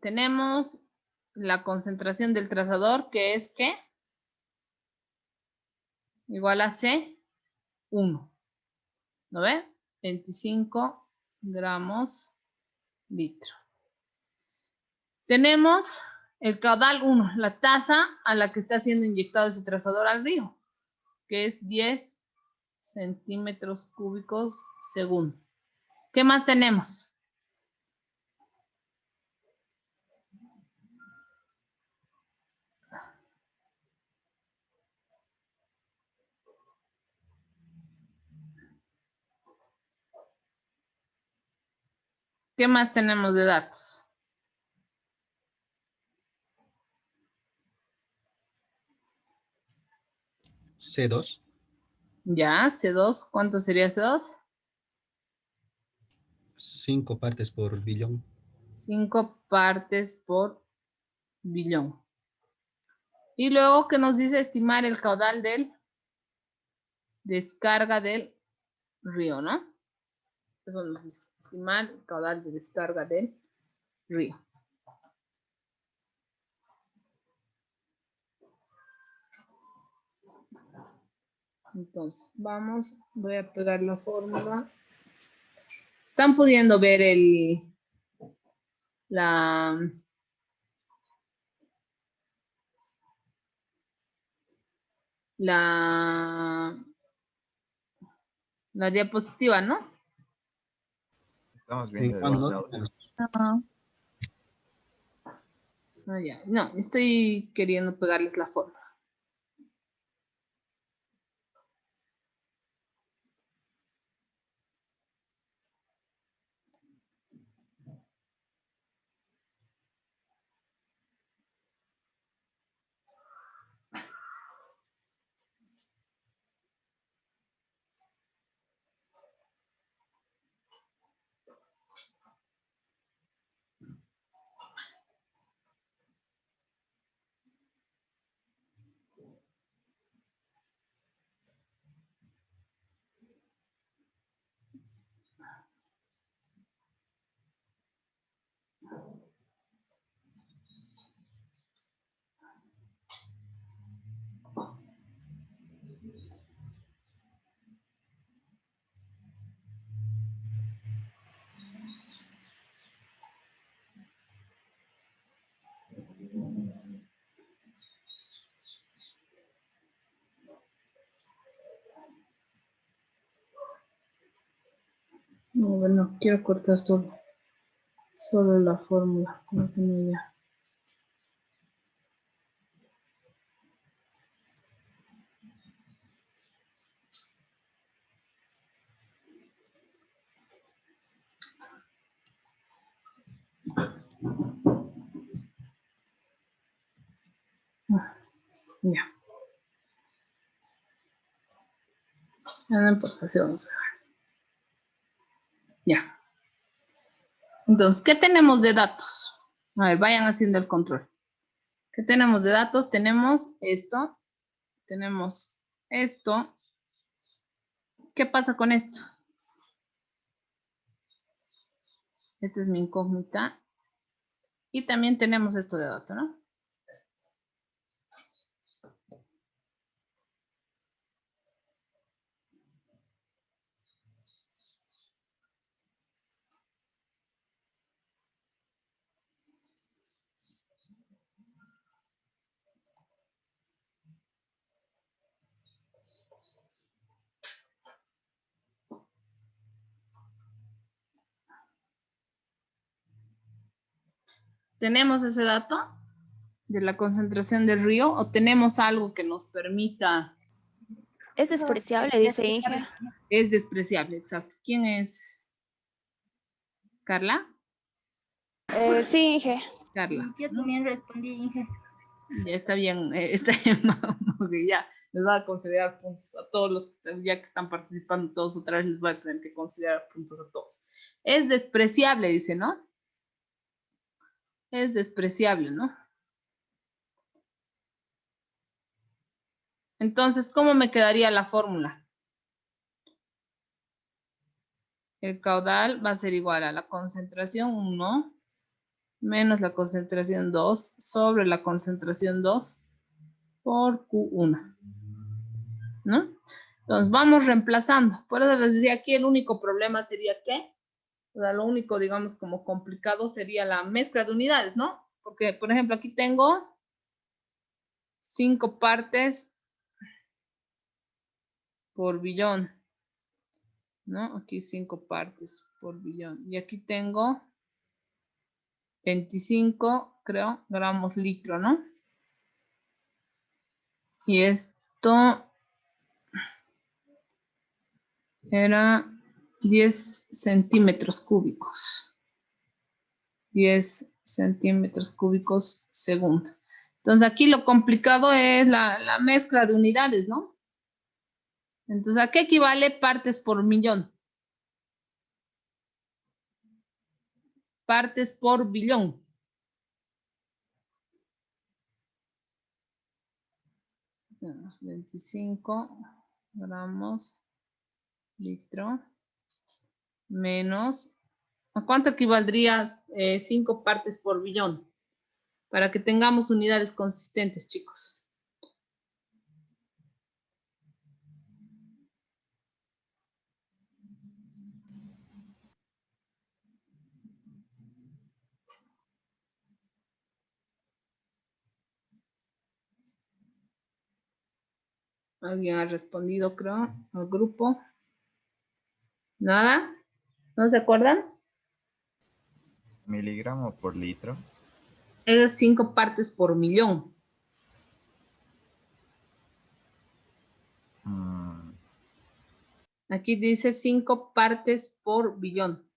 Tenemos la concentración del trazador, que es ¿qué? Igual a C1. ¿No ve? 25 gramos litro. Tenemos el caudal 1, la tasa a la que está siendo inyectado ese trazador al río, que es 10 centímetros cúbicos segundo. ¿Qué más tenemos? ¿Qué más tenemos de datos? C2. Ya, C2. ¿Cuánto sería C2? 5 partes por billón. 5 partes por billón. Y luego que nos dice estimar el caudal del descarga del río, ¿no? Eso nos dice estimar el caudal de descarga del río. Entonces, voy a pegar la fórmula. Están pudiendo ver la diapositiva, ¿no? Estamos viendo el audio. Ya. No, estoy queriendo pegarles la fórmula. No, bueno, quiero cortar solo la fórmula. No tengo ya. Ya. No importa, sí vamos a dejar. Ya. Entonces, ¿qué tenemos de datos? A ver, vayan haciendo el control. ¿Qué tenemos de datos? Tenemos esto. Tenemos esto. ¿Qué pasa con esto? Esta es mi incógnita. Y también tenemos esto de dato, ¿no? ¿Tenemos ese dato de la concentración del río o tenemos algo que nos permita? Es despreciable, dice Inge. Es despreciable, exacto. ¿Quién es? ¿Carla? Sí, Inge. Carla. Yo también respondí, Inge. Ya está bien, porque ya les voy a considerar puntos a todos los que ya que están participando todos otra vez, les voy a tener que considerar puntos a todos. Es despreciable, dice, ¿no? Es despreciable, ¿no? Entonces, ¿cómo me quedaría la fórmula? El caudal va a ser igual a la concentración 1 menos la concentración 2 sobre la concentración 2 por Q1. ¿No? Entonces, vamos reemplazando. Por eso les decía aquí el único problema sería que, o sea, lo único, digamos, como complicado sería la mezcla de unidades, ¿no? Porque, por ejemplo, aquí tengo 5 partes por billón, ¿no? Aquí 5 partes por billón. Y aquí tengo 25, creo, gramos litro, ¿no? Y esto era 10 centímetros cúbicos. 10 centímetros cúbicos segundo. Entonces aquí lo complicado es la mezcla de unidades, ¿no? Entonces, ¿a qué equivale partes por millón? Partes por billón. 25 gramos litro menos, ¿a cuánto equivaldría 5 partes por billón? Para que tengamos unidades consistentes, chicos. ¿Alguien ha respondido, creo, al grupo? ¿Nada? ¿No se acuerdan? Miligramo por litro. Es 5 partes por millón. Aquí dice 5 partes por billón.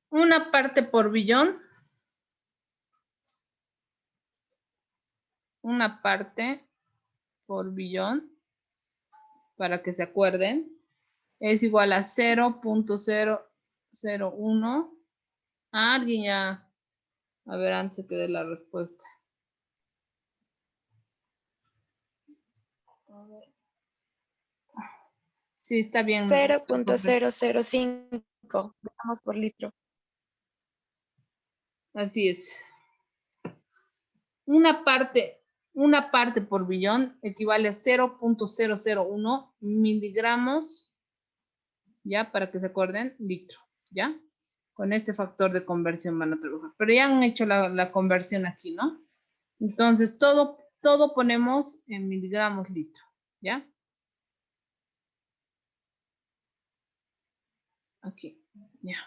Una parte por billón. Una parte por billón, para que se acuerden, es igual a 0.001. Alguien ya, a ver, antes que dé la respuesta. Sí, está bien. 0.005 gramos por litro. Así es. Una parte por billón equivale a 0.001 miligramos, ya, para que se acuerden, litro, ¿ya? Con este factor de conversión van a trabajar. Pero ya han hecho la conversión aquí, ¿no? Entonces, todo ponemos en miligramos litro, ¿ya? Aquí, ya.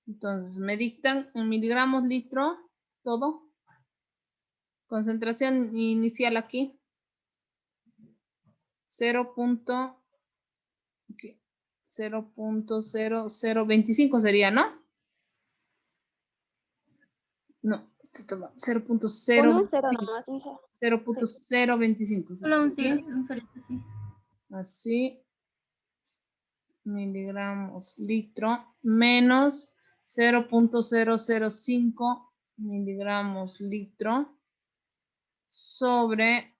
Entonces, me dictan en miligramos litro todo. Concentración inicial aquí. 0.0025 sería, ¿no? No, esto está mal. 0.0. Con un cero nomás, Inge. 0.025. Solo un cero, sí. Así. Miligramos litro menos 0.005 miligramos litro sobre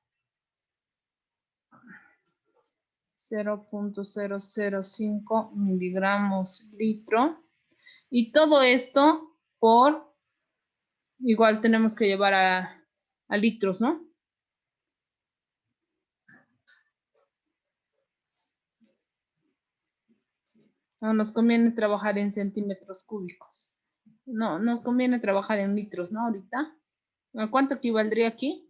0.005 miligramos litro. Y todo esto por, igual tenemos que llevar a litros, ¿no? No nos conviene trabajar en centímetros cúbicos. No, nos conviene trabajar en litros, ¿no? Ahorita. ¿A cuánto equivaldría aquí?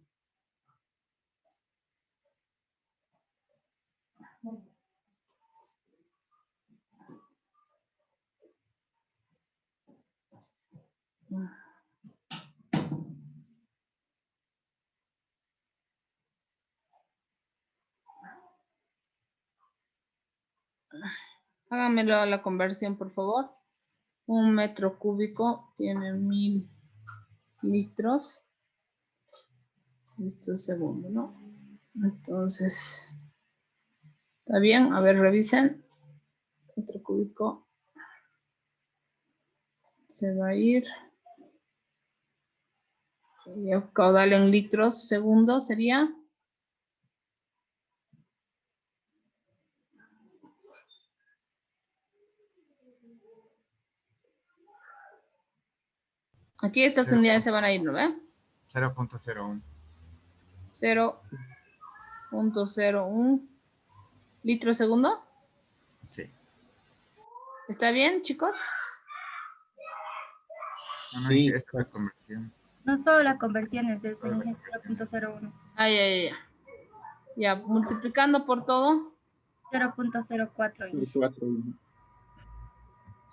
Háganmelo la conversión, por favor. 1 metro cúbico tiene 1000 litros. Esto es segundo, ¿no? Entonces, ¿está bien? A ver, revisen. Metro cúbico se va a ir. Y el caudal en litros segundo sería. Aquí estas unidades se van a ir, ¿no ve? 0.01. 0.01 litro segundo. Sí. ¿Está bien, chicos? Sí. Esta es la conversión. No solo la conversión es eso, 0.01. Ya. Ya, multiplicando por todo. 0.04.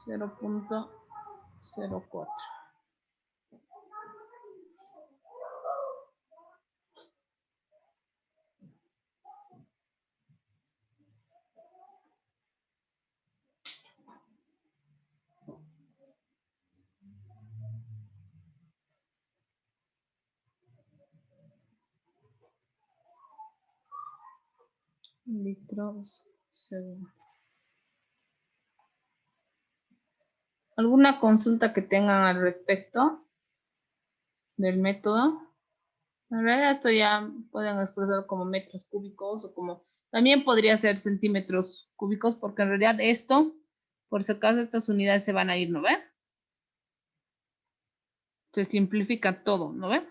0.04. litros segundo. ¿Alguna consulta que tengan al respecto del método? En realidad esto ya pueden expresar como metros cúbicos o como... También podría ser centímetros cúbicos porque en realidad esto, por si acaso, estas unidades se van a ir, ¿no ve? Se simplifica todo, ¿no ve?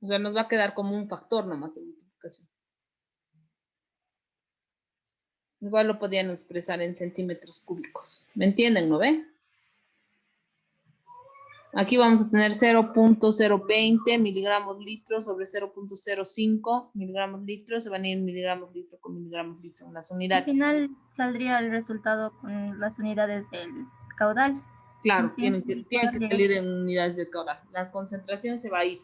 O sea, nos va a quedar como un factor nomás de multiplicación. Igual lo podrían expresar en centímetros cúbicos. ¿Me entienden, no ve? Aquí vamos a tener 0.020 miligramos litros sobre 0.05 miligramos litros. Se van a ir miligramos litro con miligramos litro en las unidades. Al final saldría el resultado con las unidades del caudal. Claro, ¿no? tienen que salir en unidades de caudal. La concentración se va a ir.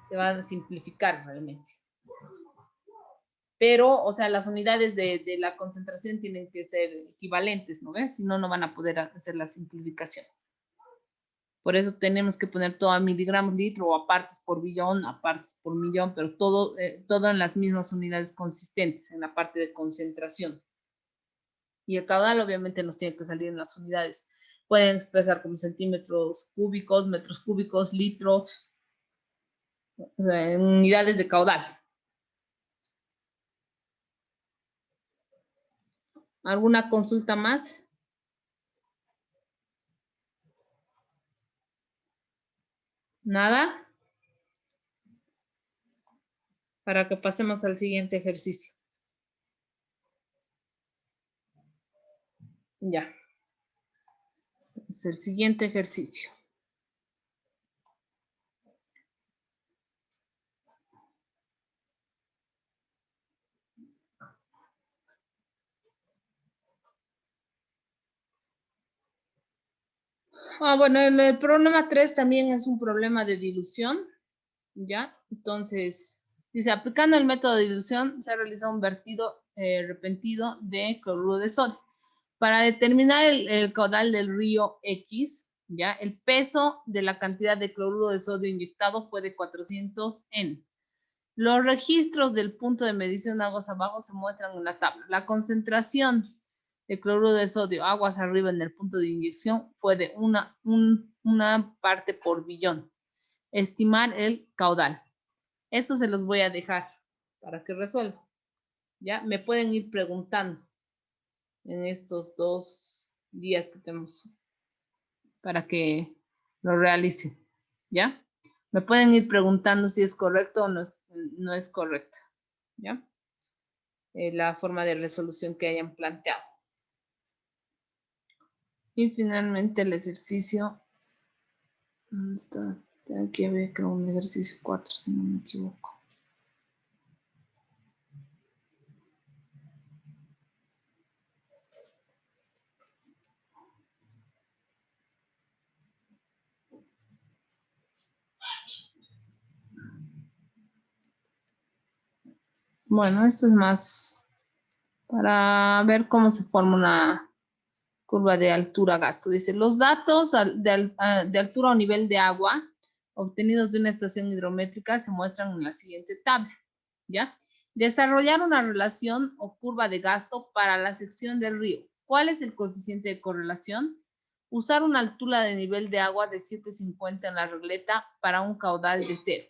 Se va a simplificar realmente. Pero, o sea, las unidades de la concentración tienen que ser equivalentes, ¿no ves? Si no, no van a poder hacer la simplificación. Por eso tenemos que poner todo a miligramos litro o a partes por billón, a partes por millón, pero todo en las mismas unidades consistentes, en la parte de concentración. Y el caudal obviamente nos tiene que salir en las unidades. Pueden expresar como centímetros cúbicos, metros cúbicos, litros, o sea, en unidades de caudal. ¿Alguna consulta más? ¿Nada? Para que pasemos al siguiente ejercicio. Ya. Es el siguiente ejercicio. Bueno, el problema 3 también es un problema de dilución, ¿ya? Entonces, dice, aplicando el método de dilución, se ha realizado un vertido repentino de cloruro de sodio. Para determinar el caudal del río X, ¿ya? El peso de la cantidad de cloruro de sodio inyectado fue de 400 N. Los registros del punto de medición aguas abajo se muestran en la tabla. La concentración de cloruro de sodio aguas arriba en el punto de inyección fue de una parte por billón. Estimar el caudal. Eso se los voy a dejar para que resuelvan. ¿Ya? Me pueden ir preguntando en estos 2 días que tenemos para que lo realicen. ¿Ya? Me pueden ir preguntando si es correcto o no es correcto. ¿Ya? La forma de resolución que hayan planteado. Y finalmente el ejercicio. ¿Dónde está? Aquí había creo un ejercicio 4, si no me equivoco. Bueno, esto es más para ver cómo se forma una curva de altura-gasto. Dice, los datos de altura o nivel de agua obtenidos de una estación hidrométrica se muestran en la siguiente tabla. ¿Ya? Desarrollar una relación o curva de gasto para la sección del río. ¿Cuál es el coeficiente de correlación? Usar una altura de nivel de agua de 750 en la regleta para un caudal de 0.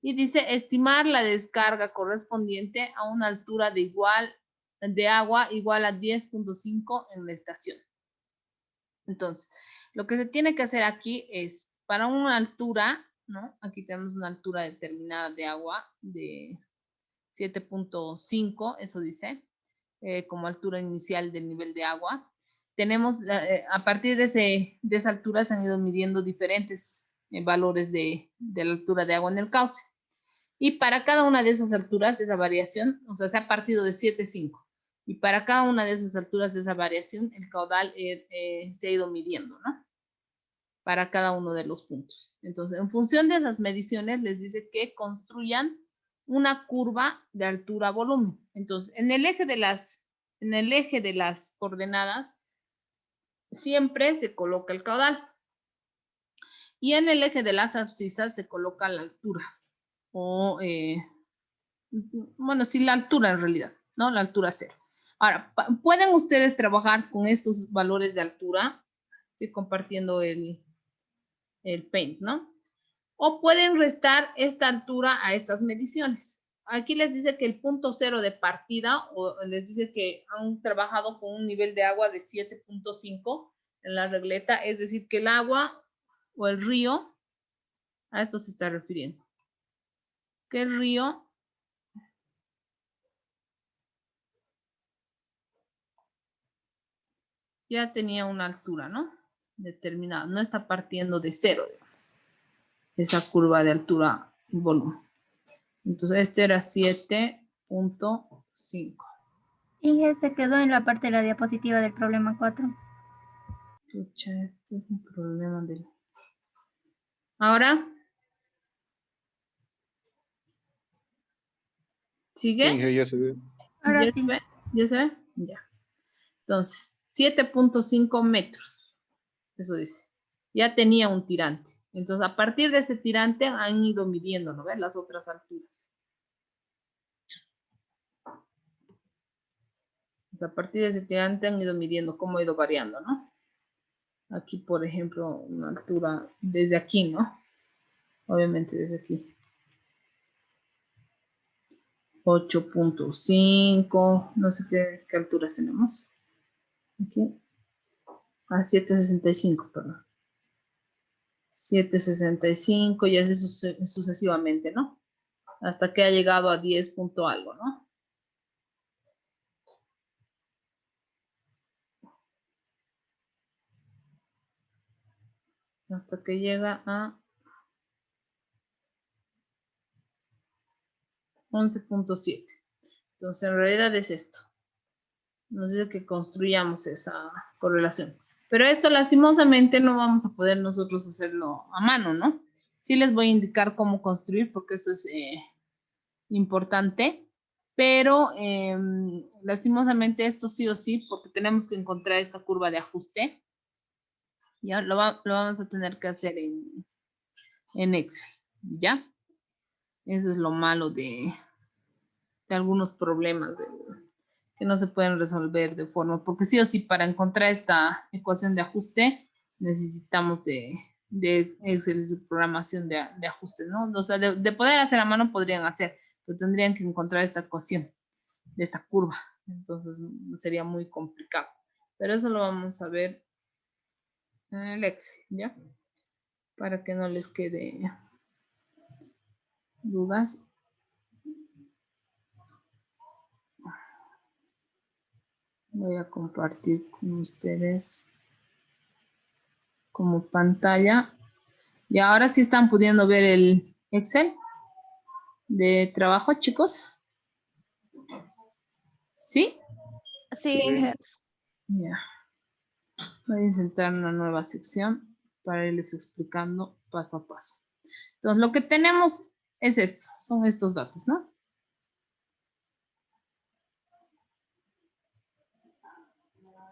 Y dice, estimar la descarga correspondiente a una altura de agua igual a 10.5 en la estación. Entonces, lo que se tiene que hacer aquí es, para una altura, ¿no? Aquí tenemos una altura determinada de agua de 7.5, eso dice, como altura inicial del nivel de agua. Tenemos, a partir de esa altura se han ido midiendo diferentes valores de la altura de agua en el cauce. Y para cada una de esas alturas de esa variación, o sea, se ha partido de 7.5. Y para cada una de esas alturas de esa variación, el caudal se ha ido midiendo, ¿no? Para cada uno de los puntos. Entonces, en función de esas mediciones, les dice que construyan una curva de altura-volumen. Entonces, en el eje de las coordenadas, siempre se coloca el caudal. Y en el eje de las abscisas se coloca la altura. O, bueno, sí, la altura en realidad. ¿no? La altura 0. Ahora, pueden ustedes trabajar con estos valores de altura. Estoy compartiendo el Paint, ¿no? O pueden restar esta altura a estas mediciones. Aquí les dice que el punto 0 de partida, o les dice que han trabajado con un nivel de agua de 7.5 en la regleta, es decir, que el agua o el río, a esto se está refiriendo, que el río ya tenía una altura, ¿no? Determinada, no está partiendo de 0, digamos, esa curva de altura y volumen. Entonces, este era 7.5. Inge se quedó en la parte de la diapositiva del problema 4. Pucha, este es un problema del... Ahora. ¿Sigue? Inge, ya se ve. Ahora ¿Ya sí. se ve? ¿Ya se ve? Ya. Entonces, 7.5 metros. Eso dice. Ya tenía un tirante. Entonces, a partir de ese tirante han ido midiendo, ¿no ves? Las otras alturas. Entonces, a partir de ese tirante han ido midiendo cómo ha ido variando, ¿no? Aquí, por ejemplo, una altura desde aquí, ¿no? Obviamente desde aquí. 8.5, no sé qué alturas tenemos. Aquí. A 7.65, perdón. 7.65 y así sucesivamente, ¿no? Hasta que ha llegado a 10 punto algo, ¿no? Hasta que llega a 11.7. Entonces, en realidad es esto. Nos dice que construyamos esa correlación. Pero esto, lastimosamente, no vamos a poder nosotros hacerlo a mano, ¿no? Sí les voy a indicar cómo construir, porque esto es importante. Pero, lastimosamente, esto sí o sí, porque tenemos que encontrar esta curva de ajuste. Ya lo vamos a tener que hacer en Excel, ¿ya? Eso es lo malo de algunos problemas que no se pueden resolver de forma, porque sí o sí para encontrar esta ecuación de ajuste necesitamos de Excel, de programación de ajuste, ¿no? O sea, de poder hacer a mano podrían hacer, pero tendrían que encontrar esta ecuación de esta curva, entonces sería muy complicado. Pero eso lo vamos a ver en el Excel, ¿ya? Para que no les quede dudas. Voy a compartir con ustedes como pantalla. Y ahora sí están pudiendo ver el Excel de trabajo, chicos. ¿Sí? Sí, Inge. Ya. Voy a insertar una nueva sección para irles explicando paso a paso. Entonces, lo que tenemos es esto, son estos datos, ¿no?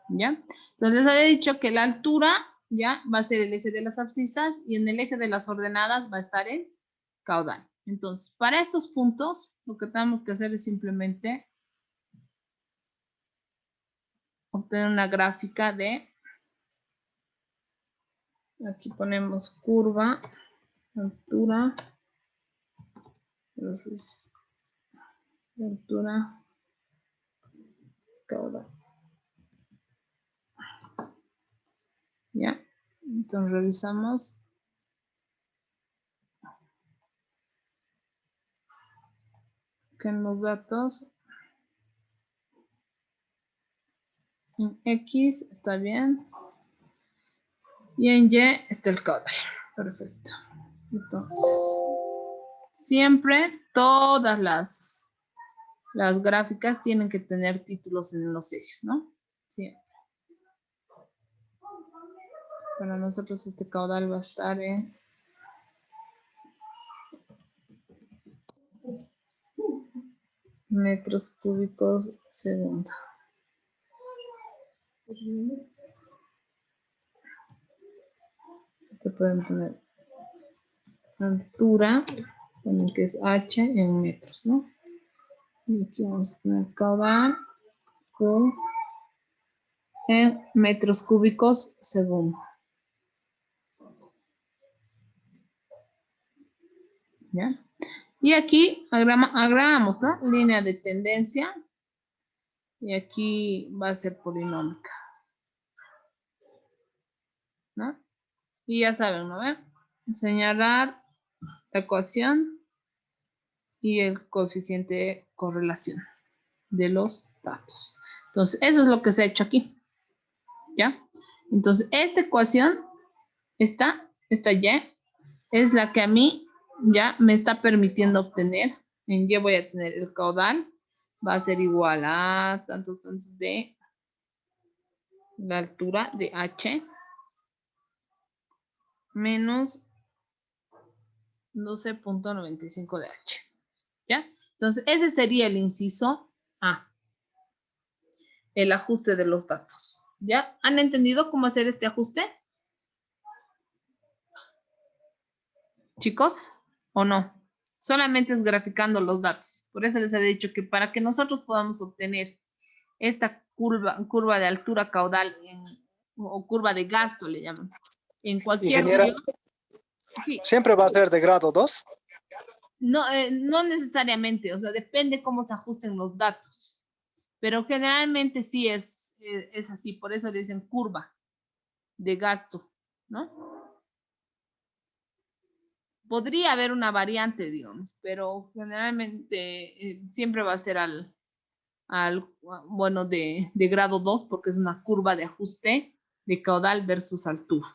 ¿Ya? Entonces, les había dicho que la altura, ya, va a ser el eje de las abscisas y en el eje de las ordenadas va a estar el caudal. Entonces, para estos puntos, lo que tenemos que hacer es simplemente obtener una gráfica de, aquí ponemos curva, altura, entonces, altura, caudal. ¿Ya? Entonces revisamos. Que en los datos, en X está bien. Y en Y está el caudal. Perfecto. Entonces, siempre todas las gráficas tienen que tener títulos en los ejes, ¿no? Siempre. Para nosotros este caudal va a estar en metros cúbicos segundo. Este pueden poner altura, que es H en metros, ¿no? Y aquí vamos a poner caudal en metros cúbicos segundo. ¿Ya? Y aquí agregamos, ¿no? Línea de tendencia. Y aquí va a ser polinómica. ¿No? Y ya saben, ¿no? Señalar la ecuación y el coeficiente de correlación de los datos. Entonces, eso es lo que se ha hecho aquí. ¿Ya? Entonces, esta ecuación, esta Y, es la que a mí ya me está permitiendo obtener. En Y voy a tener el caudal, va a ser igual a tantos de la altura de H menos 12.95 de H. ¿Ya? Entonces, ese sería el inciso A. El ajuste de los datos. ¿Ya? ¿Han entendido cómo hacer este ajuste? Chicos, ¿o no? Solamente es graficando los datos. Por eso les he dicho que para que nosotros podamos obtener esta curva de altura caudal o curva de gasto, le llaman, en cualquier Ingeniera, río. Sí. ¿siempre va a ser de grado 2? No, no necesariamente, o sea, depende cómo se ajusten los datos. Pero generalmente sí es así, por eso le dicen curva de gasto, ¿no? Podría haber una variante, digamos, pero generalmente siempre va a ser bueno, de grado 2 porque es una curva de ajuste de caudal versus altura.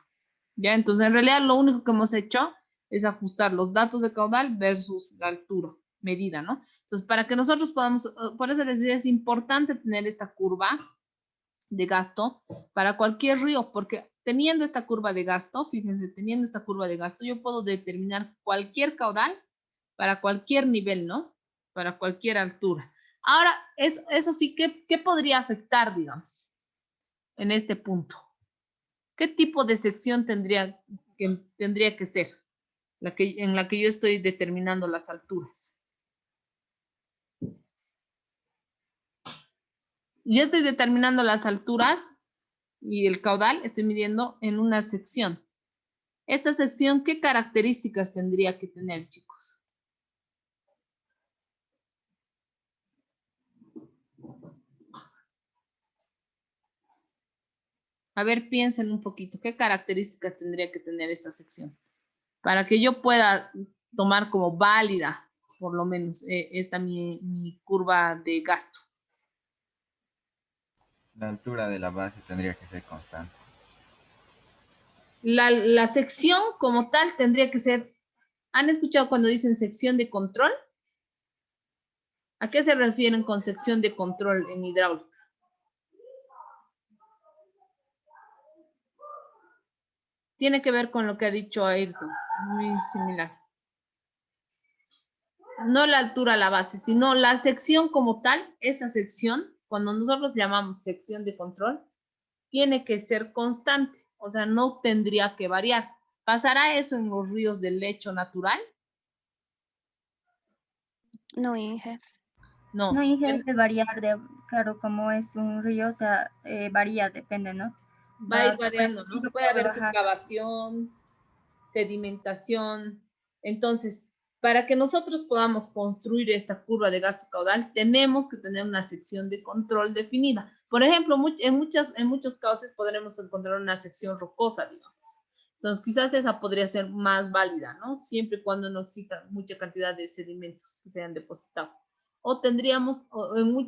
¿Ya? Entonces, en realidad lo único que hemos hecho es ajustar los datos de caudal versus la altura medida, ¿no? Entonces, para que nosotros podamos, por eso les decía, es importante tener esta curva de gasto para cualquier río, porque teniendo esta curva de gasto, fíjense, teniendo esta curva de gasto, yo puedo determinar cualquier caudal para cualquier nivel, ¿no? Para cualquier altura. Ahora, eso sí, ¿qué podría afectar, digamos, en este punto? ¿Qué tipo de sección tendría que ser en la que yo estoy determinando las alturas? Yo estoy determinando las alturas y el caudal estoy midiendo en una sección. Esta sección, ¿qué características tendría que tener, chicos? A ver, piensen un poquito, ¿qué características tendría que tener esta sección? Para que yo pueda tomar como válida, por lo menos, esta mi curva de gasto. La altura de la base tendría que ser constante. La sección como tal tendría que ser, ¿han escuchado cuando dicen sección de control? ¿A qué se refieren con sección de control en hidráulica? Tiene que ver con lo que ha dicho Ayrton, muy similar. No la altura a la base, sino la sección como tal, esa sección, cuando nosotros llamamos sección de control, tiene que ser constante, o sea, no tendría que variar. ¿Pasará eso en los ríos del lecho natural? No, Inge. No. No, Inge, debe variar, claro, como es un río, o sea, varía, depende, ¿no? Va a ir variando, ¿no? Puede haber subcavación, sedimentación. Entonces, para que nosotros podamos construir esta curva de gasto caudal, tenemos que tener una sección de control definida. Por ejemplo, en muchos casos podremos encontrar una sección rocosa, digamos. Entonces, quizás esa podría ser más válida, ¿no? Siempre y cuando no exista mucha cantidad de sedimentos que se hayan depositado. O tendríamos,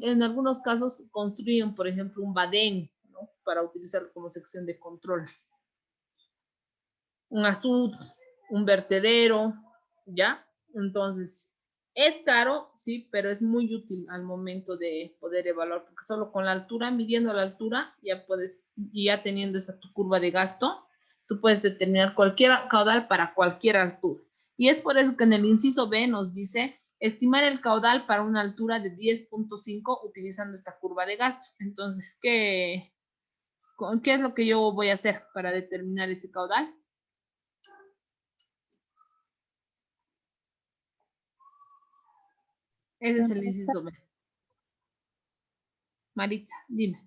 en algunos casos, construyen, por ejemplo, un badén, ¿no? Para utilizarlo como sección de control. Un azud, un vertedero, ¿ya? Entonces, es caro, sí, pero es muy útil al momento de poder evaluar, porque solo con la altura, midiendo la altura, ya puedes, y ya teniendo esta tu curva de gasto, tú puedes determinar cualquier caudal para cualquier altura. Y es por eso que en el inciso B nos dice estimar el caudal para una altura de 10.5 utilizando esta curva de gasto. Entonces, ¿qué es lo que yo voy a hacer para determinar ese caudal? Ese es el inciso B. Maritza, dime.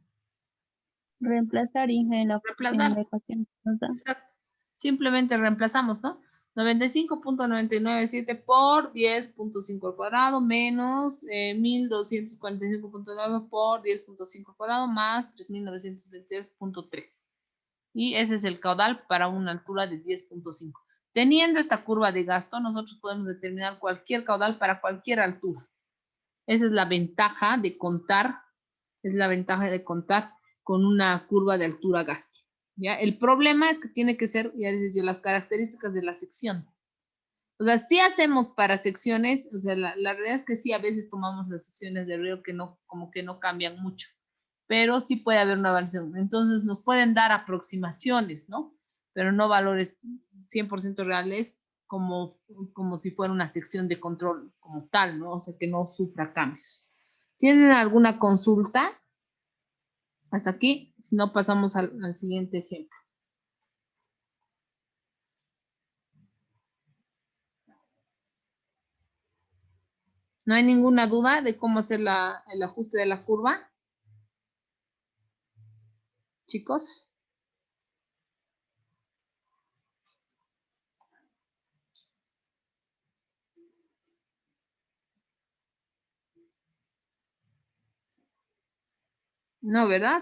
Reemplazar Inge en la ecuación. Exacto. Simplemente reemplazamos, ¿no? 95.997 por 10.5 al cuadrado menos 1245.9 por 10.5 al cuadrado más 3923.3. Y ese es el caudal para una altura de 10.5. Teniendo esta curva de gasto, nosotros podemos determinar cualquier caudal para cualquier altura. Esa es la ventaja de contar, con una curva de altura gasto. ¿Ya? El problema es que tiene que ser, ya dices yo, las características de la sección. O sea, sí hacemos para secciones, o sea, la realidad es que sí, a veces tomamos las secciones de río que no, como que no cambian mucho, pero sí puede haber una variación. Entonces nos pueden dar aproximaciones, ¿no? Pero no valores 100% reales como si fuera una sección de control como tal, ¿no? O sea, que no sufra cambios. ¿Tienen alguna consulta? Hasta aquí, si no pasamos al siguiente ejemplo. ¿No hay ninguna duda de cómo hacer el ajuste de la curva? Chicos. No, ¿verdad?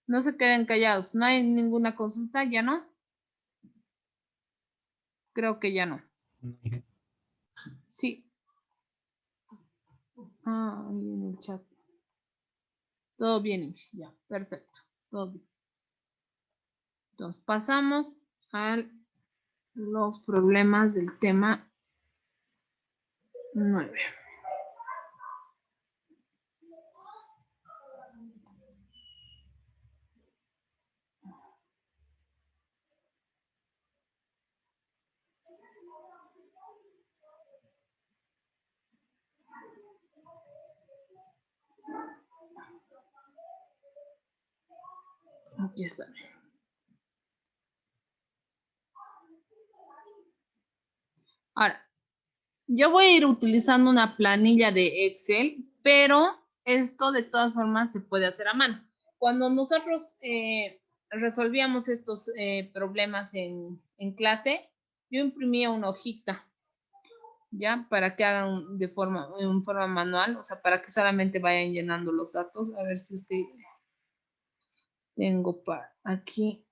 No se queden callados. ¿No hay ninguna consulta? ¿Ya no? Creo que ya no. Sí. Ah, ahí en el chat. Todo bien, ya, perfecto. Todo bien. Entonces pasamos a los problemas del tema 9. Aquí está. Ahora, yo voy a ir utilizando una planilla de Excel, pero esto de todas formas se puede hacer a mano. Cuando nosotros resolvíamos estos problemas en clase, yo imprimía una hojita, ¿ya? Para que hagan en forma manual, o sea, para que solamente vayan llenando los datos. A ver si es que tengo para aquí.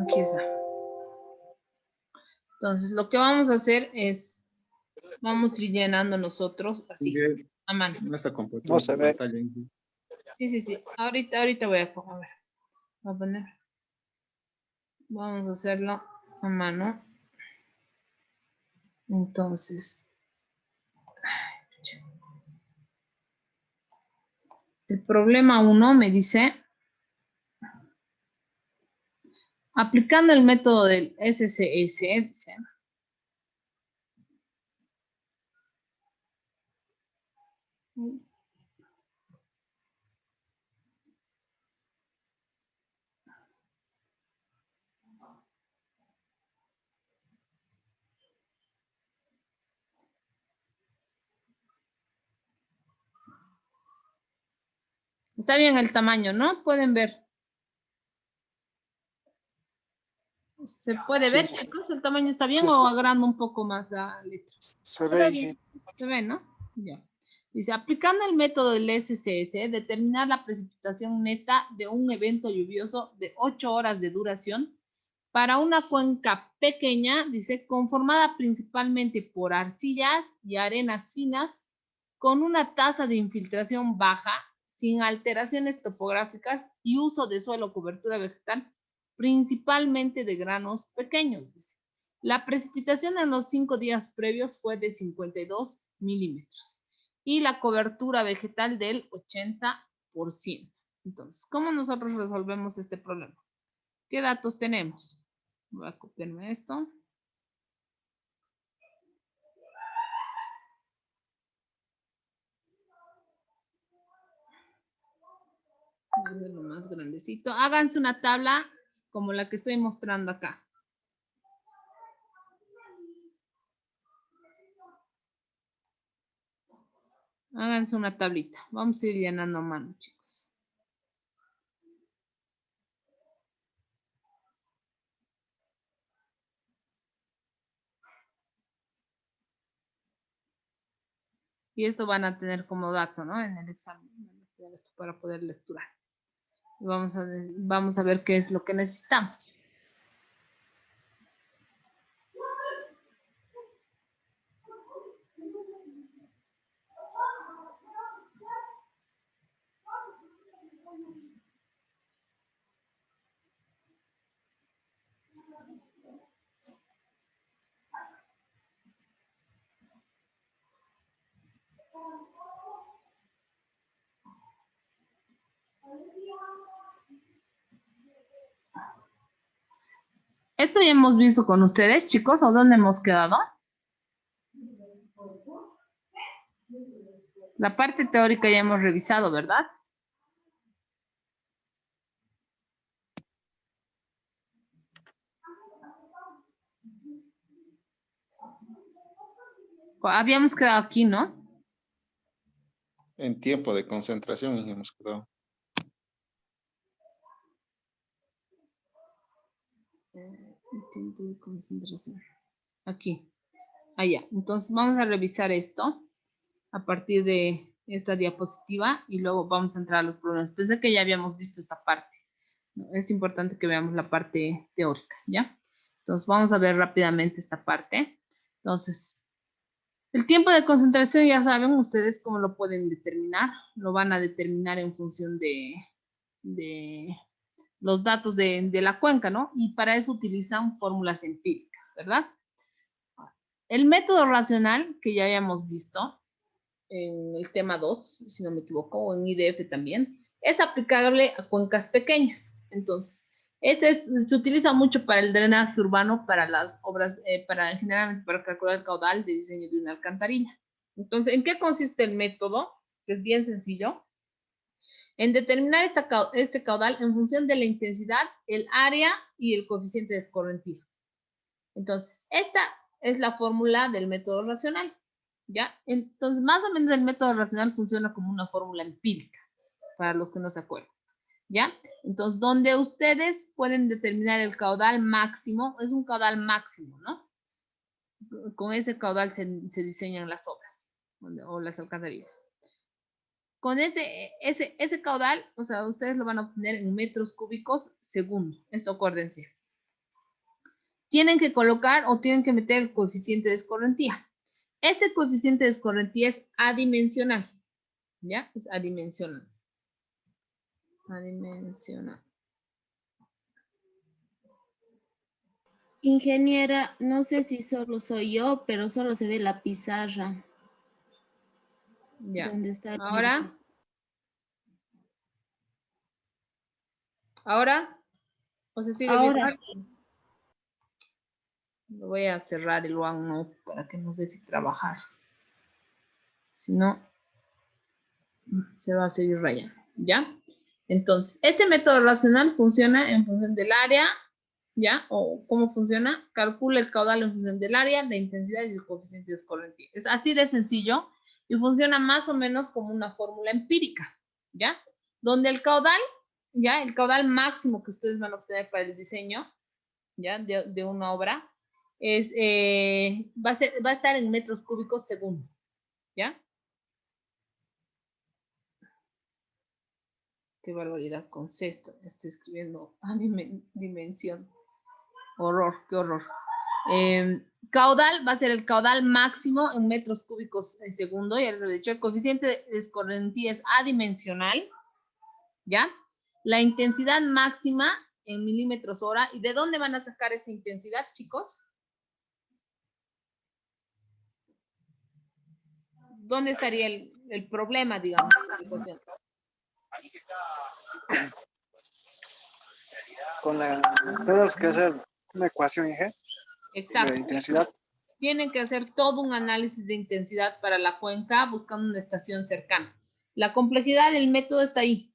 Aquí está. Entonces, lo que vamos a hacer es, vamos a ir llenando nosotros así, a mano. No se ve. Sí. Ahorita voy a poner. Vamos a hacerlo a mano. Entonces, el problema 1 me dice, aplicando el método del SCS, dice, está bien el tamaño, ¿no? Pueden ver. ¿Se puede ver, chicos? ¿El tamaño está bien o agrando un poco más la letra? Se ve bien. Se ve, ¿no? Ya. Dice, aplicando el método del SCS, determinar la precipitación neta de un evento lluvioso de 8 horas de duración para una cuenca pequeña, dice, conformada principalmente por arcillas y arenas finas, con una tasa de infiltración baja, sin alteraciones topográficas y uso de suelo cobertura vegetal, principalmente de granos pequeños, dice. La precipitación en los 5 días previos fue de 52 milímetros y la cobertura vegetal del 80%. Entonces, ¿cómo nosotros resolvemos este problema? ¿Qué datos tenemos? Voy a copiarme esto. Lo más grandecito. Háganse una tabla como la que estoy mostrando acá. Háganse una tablita. Vamos a ir llenando a mano, chicos. Y esto van a tener como dato, ¿no? En el examen. Esto para poder lecturar. Y vamos a ver qué es lo que necesitamos. ¿Esto ya hemos visto con ustedes, chicos? ¿O dónde hemos quedado? La parte teórica ya hemos revisado, ¿verdad? Habíamos quedado aquí, ¿no? En tiempo de concentración y hemos quedado. Tiempo de concentración. Aquí. Allá. Entonces vamos a revisar esto a partir de esta diapositiva y luego vamos a entrar a los problemas. Pensé que ya habíamos visto esta parte. Es importante que veamos la parte teórica, ¿ya? Entonces vamos a ver rápidamente esta parte. Entonces, el tiempo de concentración ya saben ustedes cómo lo pueden determinar. Lo van a determinar en función de los datos de la cuenca, ¿no? Y para eso utilizan fórmulas empíricas, ¿verdad? El método racional, que ya habíamos visto en el tema 2, si no me equivoco, o en IDF también, es aplicable a cuencas pequeñas. Entonces, se utiliza mucho para el drenaje urbano, para las obras, generalmente para calcular el caudal de diseño de una alcantarilla. Entonces, ¿en qué consiste el método? Que es bien sencillo. En determinar este caudal en función de la intensidad, el área y el coeficiente de escorrentía. Entonces, esta es la fórmula del método racional, ¿ya? Entonces, más o menos el método racional funciona como una fórmula empírica, para los que no se acuerdan, ¿ya? Entonces, donde ustedes pueden determinar el caudal máximo, es un caudal máximo, ¿no? Con ese caudal se diseñan las obras o las alcantarillas. Con ese caudal, o sea, ustedes lo van a obtener en metros cúbicos segundo. Esto acuérdense. Tienen que colocar o tienen que meter el coeficiente de escorrentía. Este coeficiente de escorrentía es adimensional. ¿Ya? Es adimensional. Adimensional. Ingeniera, no sé si solo soy yo, pero solo se ve la pizarra. Ya. ¿Dónde está el Ahora. ¿Ahora? ¿O se sigue viendo? Ahora. Lo voy a cerrar el OneNote para que nos deje trabajar. Si no, se va a seguir rayando. ¿Ya? Entonces, este método racional funciona en función del área, ¿ya? ¿O cómo funciona? Calcula el caudal en función del área, la intensidad y el coeficiente de escorrentía. Es así de sencillo y funciona más o menos como una fórmula empírica, ¿ya? Donde el caudal, ¿ya? El caudal máximo que ustedes van a obtener para el diseño, ¿ya? De una obra, es, va a estar en metros cúbicos segundo, ¿ya? Qué barbaridad con sexto. Estoy escribiendo a dimensión. Horror, qué horror. Caudal va a ser el caudal máximo en metros cúbicos en segundo. Ya les he dicho, el coeficiente de escorrentía es adimensional. ¿Ya? La intensidad máxima en milímetros hora. ¿Y de dónde van a sacar esa intensidad, chicos? ¿Dónde estaría el problema, digamos, de la ecuación? Tenemos que hacer una ecuación, G. Exacto. De intensidad. Tienen que hacer todo un análisis de intensidad para la cuenca buscando una estación cercana. La complejidad del método está ahí.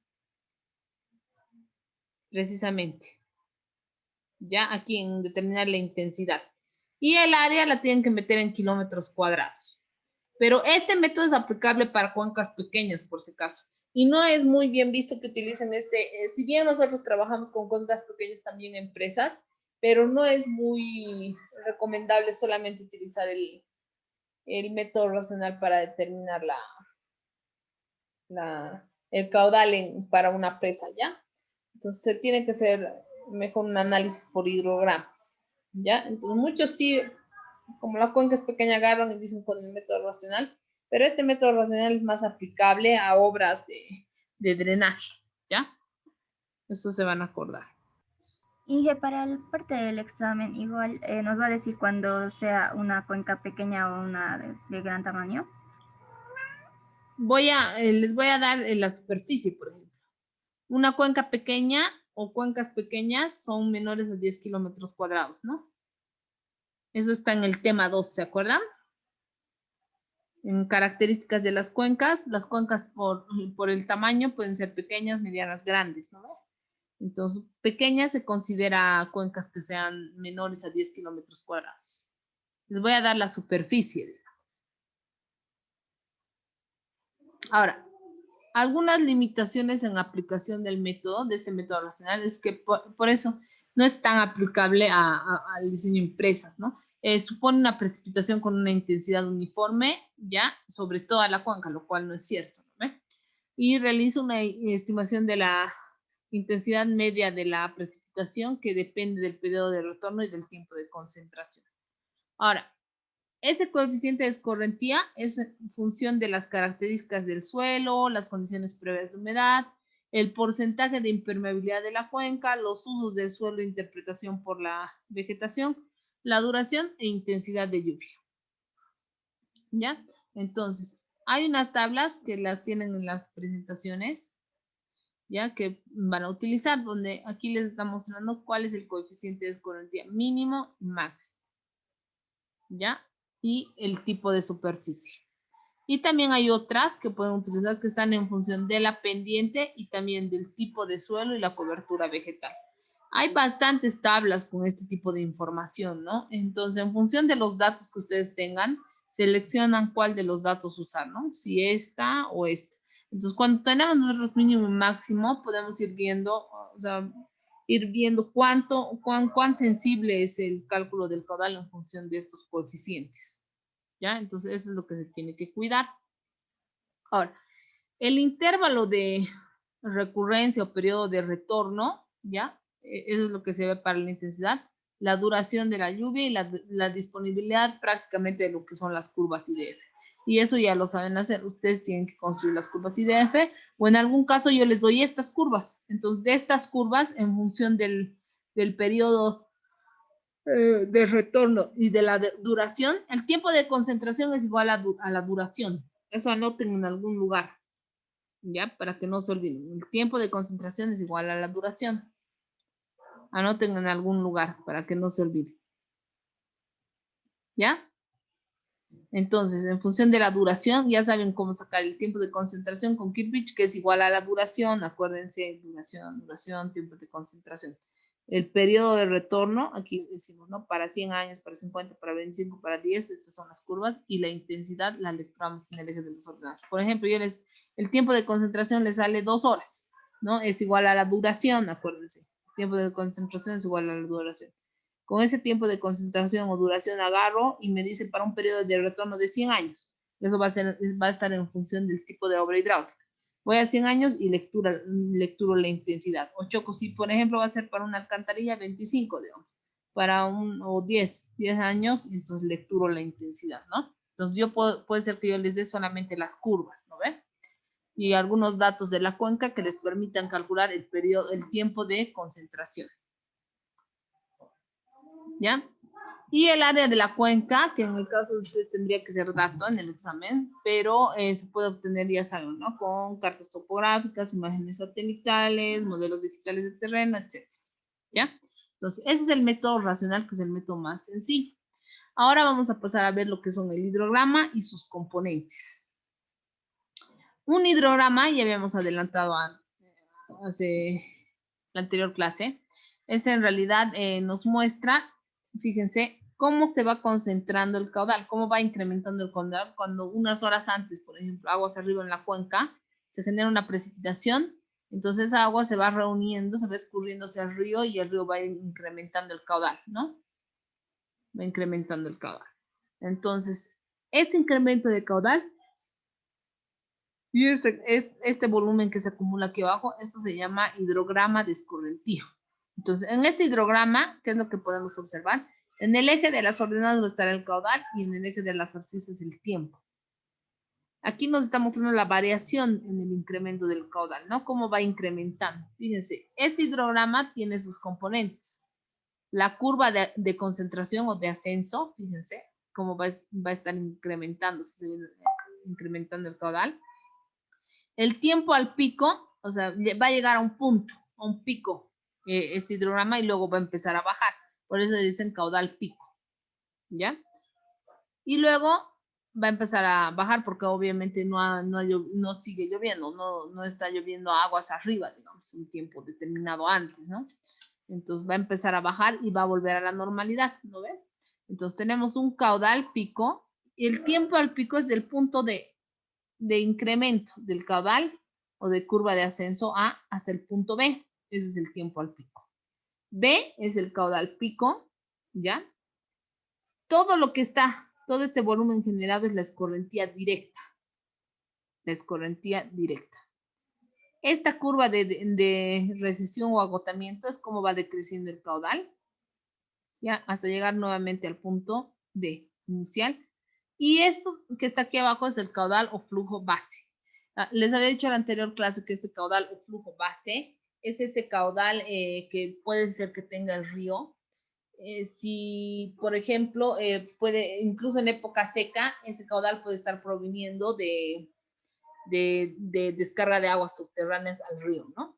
precisamente. Ya aquí en determinar la intensidad. Y el área la tienen que meter en kilómetros cuadrados. Pero este método es aplicable para cuencas pequeñas, por si acaso. Y no es muy bien visto que utilicen si bien nosotros trabajamos con cuencas pequeñas también en empresas, pero no es muy recomendable solamente utilizar el método racional para determinar el caudal para una presa, ¿ya? Entonces se tiene que hacer mejor un análisis por hidrogramas, ¿ya? Entonces muchos sí, como la cuenca es pequeña, agarran y dicen con el método racional, pero este método racional es más aplicable a obras de drenaje, ¿ya? Eso se van a acordar. Inge, para la parte del examen, igual nos va a decir cuando sea una cuenca pequeña o una de gran tamaño. Les voy a dar la superficie, por ejemplo. Una cuenca pequeña o cuencas pequeñas son menores a 10 kilómetros cuadrados, ¿no? Eso está en el tema 2, ¿se acuerdan? En características de las cuencas por el tamaño pueden ser pequeñas, medianas, grandes, ¿no? Entonces, pequeñas se considera cuencas que sean menores a 10 kilómetros cuadrados. Les voy a dar la superficie, digamos. Ahora, algunas limitaciones en la aplicación de este método racional es que por eso no es tan aplicable al diseño de empresas, ¿no? Supone una precipitación con una intensidad uniforme, ya, sobre toda la cuenca, lo cual no es cierto, ¿no? Y realiza una estimación de la intensidad media de la precipitación que depende del periodo de retorno y del tiempo de concentración. Ahora, ese coeficiente de escorrentía es en función de las características del suelo, las condiciones previas de humedad, el porcentaje de impermeabilidad de la cuenca, los usos del suelo e interpretación por la vegetación, la duración e intensidad de lluvia. ¿Ya? Entonces, hay unas tablas que las tienen en las presentaciones, ¿ya? Que van a utilizar, donde aquí les está mostrando cuál es el coeficiente de escorrentía mínimo y máximo, ¿ya? Y el tipo de superficie. Y también hay otras que pueden utilizar que están en función de la pendiente y también del tipo de suelo y la cobertura vegetal. Hay bastantes tablas con este tipo de información, ¿no? Entonces, en función de los datos que ustedes tengan, seleccionan cuál de los datos usar, ¿no? Si esta o esta. Entonces, cuando tenemos nosotros mínimo y máximo, podemos ir viendo, o sea, cuán sensible es el cálculo del caudal en función de estos coeficientes. ¿Ya? Entonces, eso es lo que se tiene que cuidar. Ahora, el intervalo de recurrencia o periodo de retorno, ¿ya? Eso es lo que se ve para la intensidad, la duración de la lluvia y la disponibilidad prácticamente de lo que son las curvas IDF. Y eso ya lo saben hacer. Ustedes tienen que construir las curvas IDF o en algún caso yo les doy estas curvas. Entonces, de estas curvas, en función del periodo de retorno y de la duración, el tiempo de concentración es igual a la duración. Eso anoten en algún lugar, ¿ya? Para que no se olviden. El tiempo de concentración es igual a la duración. Anoten en algún lugar para que no se olviden. ¿Ya? Entonces, en función de la duración, ya saben cómo sacar el tiempo de concentración con Kirchhoff, que es igual a la duración. Acuérdense, duración, tiempo de concentración. El periodo de retorno, aquí decimos, ¿no? Para 100 años, para 50, para 25, para 10, estas son las curvas, y la intensidad la lecturamos en el eje de los ordenados. Por ejemplo, el tiempo de concentración les sale 2 horas, ¿no? Es igual a la duración, acuérdense. El tiempo de concentración es igual a la duración. Con ese tiempo de concentración o duración agarro y me dice para un periodo de retorno de 100 años. Eso va a estar en función del tipo de obra hidráulica. Voy a 100 años y lecturo la intensidad. O choco, si por ejemplo va a ser para una alcantarilla 25 de ohms, o 10 años, entonces lecturo la intensidad, ¿no? Entonces puede ser que yo les dé solamente las curvas, ¿no ven? Y algunos datos de la cuenca que les permitan calcular el tiempo de concentración. ¿Ya? Y el área de la cuenca, que en el caso de ustedes tendría que ser dato en el examen, pero se puede obtener, ya saben, ¿no? Con cartas topográficas, imágenes satelitales, modelos digitales de terreno, etc. ¿Ya? Entonces, ese es el método racional, que es el método más sencillo. Ahora vamos a pasar a ver lo que son el hidrograma y sus componentes. Un hidrograma, ya habíamos adelantado hace la anterior clase. Este en realidad nos muestra, fíjense, cómo se va concentrando el caudal, cómo va incrementando el caudal cuando unas horas antes, por ejemplo, aguas arriba en la cuenca, se genera una precipitación, entonces esa agua se va reuniendo, se va escurriendo hacia el río y el río va incrementando el caudal, ¿no? Va incrementando el caudal. Entonces, este incremento de caudal y este volumen que se acumula aquí abajo, esto se llama hidrograma de escorrentía. Entonces, en este hidrograma, ¿qué es lo que podemos observar? En el eje de las ordenadas va a estar el caudal y en el eje de las abscisas el tiempo. Aquí nos está mostrando la variación en el incremento del caudal, ¿no? Cómo va incrementando. Fíjense, este hidrograma tiene sus componentes. La curva de concentración o de ascenso, fíjense, cómo va a estar incrementando, se viene incrementando el caudal. El tiempo al pico, o sea, va a llegar a un punto, a un pico, este hidrograma, y luego va a empezar a bajar. Por eso le dicen caudal pico, ¿ya? Y luego va a empezar a bajar porque obviamente no sigue lloviendo, no está lloviendo aguas arriba, digamos, un tiempo determinado antes, ¿no? Entonces va a empezar a bajar y va a volver a la normalidad, ¿no ven? Entonces tenemos un caudal pico y el tiempo al pico es del punto de incremento del caudal o de curva de ascenso A hasta el punto B. Ese es el tiempo al pico. B es el caudal pico, ¿ya? Todo lo que está, todo este volumen generado es la escorrentía directa. La escorrentía directa. Esta curva de recesión o agotamiento es cómo va decreciendo el caudal, ¿ya? Hasta llegar nuevamente al punto D inicial. Y esto que está aquí abajo es el caudal o flujo base. Les había dicho en la anterior clase que este caudal o flujo base es ese caudal que puede ser que tenga el río. Si, por ejemplo, incluso en época seca, ese caudal puede estar proviniendo de descarga de aguas subterráneas al río, ¿no?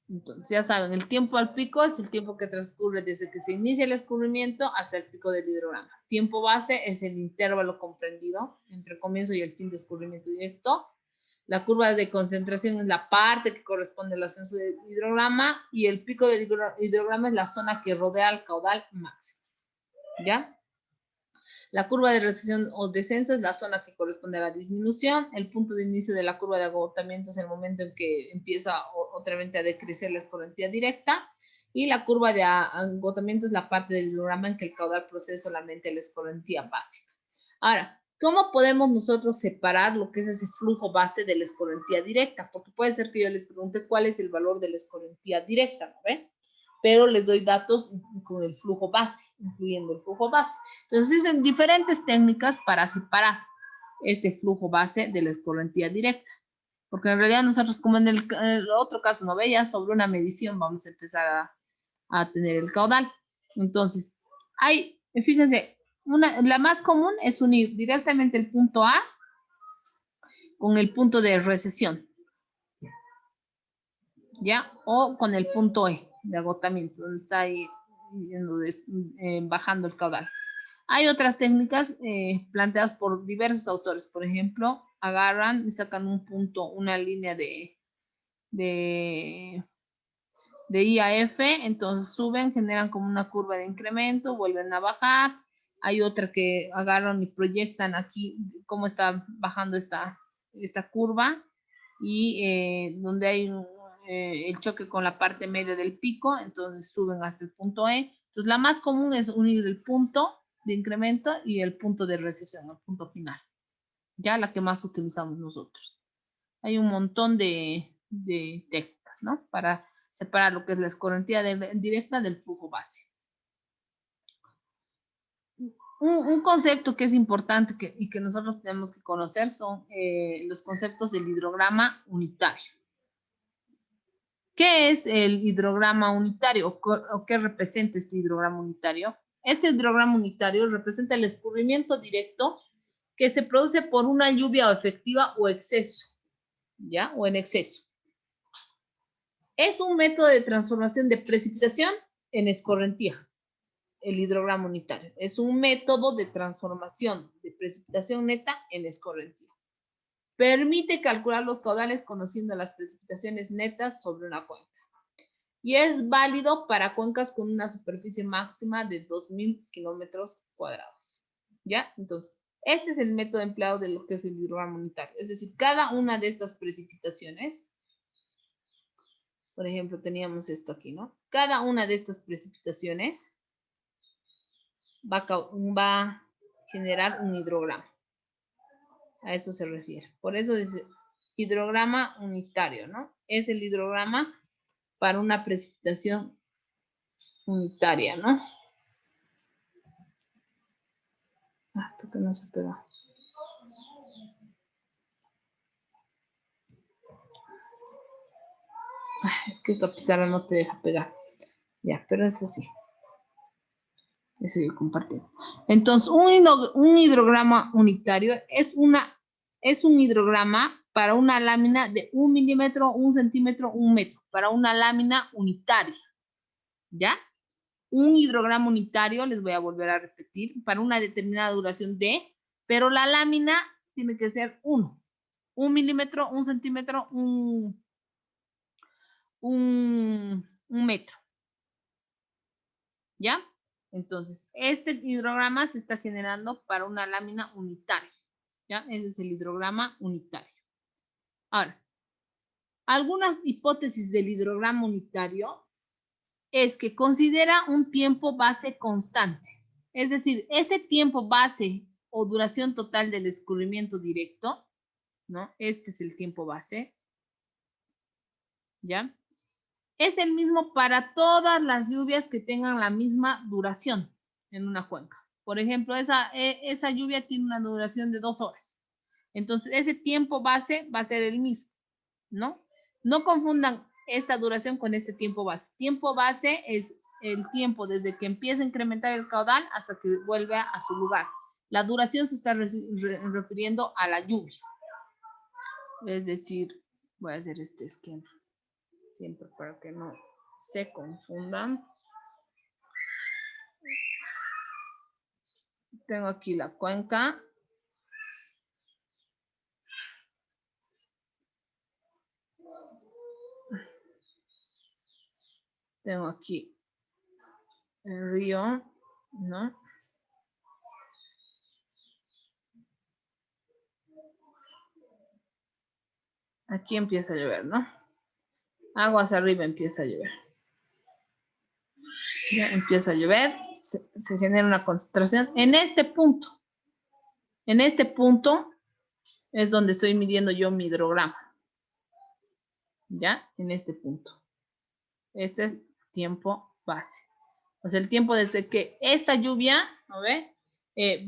Entonces, ya saben, el tiempo al pico es el tiempo que transcurre desde que se inicia el escurrimiento hasta el pico del hidrograma. Tiempo base es el intervalo comprendido entre el comienzo y el fin de escurrimiento directo. La curva de concentración es la parte que corresponde al ascenso del hidrograma y el pico del hidrograma es la zona que rodea al caudal máximo. ¿Ya? La curva de recesión o descenso es la zona que corresponde a la disminución. El punto de inicio de la curva de agotamiento es el momento en que empieza otra vez a decrecer la escorrentía directa. Y la curva de agotamiento es la parte del hidrograma en que el caudal procede solamente a la escorrentía básica. Ahora, ¿cómo podemos nosotros separar lo que es ese flujo base de la escorrentía directa? Porque puede ser que yo les pregunte cuál es el valor de la escorrentía directa, ¿no ven? Pero les doy datos con el flujo base, incluyendo el flujo base. Entonces, existen diferentes técnicas para separar este flujo base de la escorrentía directa. Porque en realidad nosotros, como en el otro caso, ¿no ve? Ya sobre una medición vamos a empezar a tener el caudal. Entonces, fíjense, la más común es unir directamente el punto A con el punto de recesión, ¿ya? O con el punto E de agotamiento, donde está ahí bajando el caudal. Hay otras técnicas planteadas por diversos autores. Por ejemplo, agarran y sacan un punto, una línea de IAF, entonces suben, generan como una curva de incremento, vuelven a bajar. Hay otra que agarran y proyectan aquí cómo está bajando esta curva y donde hay el choque con la parte media del pico, entonces suben hasta el punto E. Entonces la más común es unir el punto de incremento y el punto de recesión, el punto final. Ya la que más utilizamos nosotros. Hay un montón de técnicas, ¿no? Para separar lo que es la escorrentía directa del flujo base. Un concepto que es importante y que nosotros tenemos que conocer son los conceptos del hidrograma unitario. ¿Qué es el hidrograma unitario o qué representa este hidrograma unitario? Este hidrograma unitario representa el escurrimiento directo que se produce por una lluvia efectiva o exceso, ¿ya? O en exceso. Es un método de transformación de precipitación en escorrentía, el hidrograma unitario. Es un método de transformación de precipitación neta en escorrentía. Permite calcular los caudales conociendo las precipitaciones netas sobre una cuenca. Y es válido para cuencas con una superficie máxima de 2.000 kilómetros cuadrados. ¿Ya? Entonces, este es el método empleado de lo que es el hidrograma unitario. Es decir, cada una de estas precipitaciones, por ejemplo, teníamos esto aquí, ¿no? Cada una de estas precipitaciones va a generar un hidrograma. A eso se refiere. Por eso dice hidrograma unitario, ¿no? Es el hidrograma para una precipitación unitaria, ¿no? Ah, ¿por qué no se pegó? Es que esta pizarra no te deja pegar. Ya, pero es así. Eso yo compartí. Entonces, un hidrograma unitario es un hidrograma para una lámina de 1 milímetro, 1 centímetro, 1 metro. Para una lámina unitaria. ¿Ya? Un hidrograma unitario, les voy a volver a repetir, para una determinada duración de, pero la lámina tiene que ser 1. 1 milímetro, 1 centímetro, 1 metro. ¿Ya? Entonces, este hidrograma se está generando para una lámina unitaria. ¿Ya? Ese es el hidrograma unitario. Ahora, algunas hipótesis del hidrograma unitario es que considera un tiempo base constante. Es decir, ese tiempo base o duración total del escurrimiento directo, ¿no? Este es el tiempo base. ¿Ya? Es el mismo para todas las lluvias que tengan la misma duración en una cuenca. Por ejemplo, esa lluvia tiene una duración de 2 horas. Entonces, ese tiempo base va a ser el mismo, ¿no? No confundan esta duración con este tiempo base. Tiempo base es el tiempo desde que empieza a incrementar el caudal hasta que vuelve a su lugar. La duración se está refiriendo a la lluvia. Es decir, voy a hacer este esquema. Siempre para que no se confundan. Tengo aquí la cuenca. Tengo aquí el río, ¿no? Aquí empieza a llover, ¿no? Aguas arriba empieza a llover. Ya empieza a llover, se genera una concentración. En este punto es donde estoy midiendo yo mi hidrograma. ¿Ya? En este punto. Este es tiempo base. O sea, el tiempo desde que esta lluvia, ¿no ve?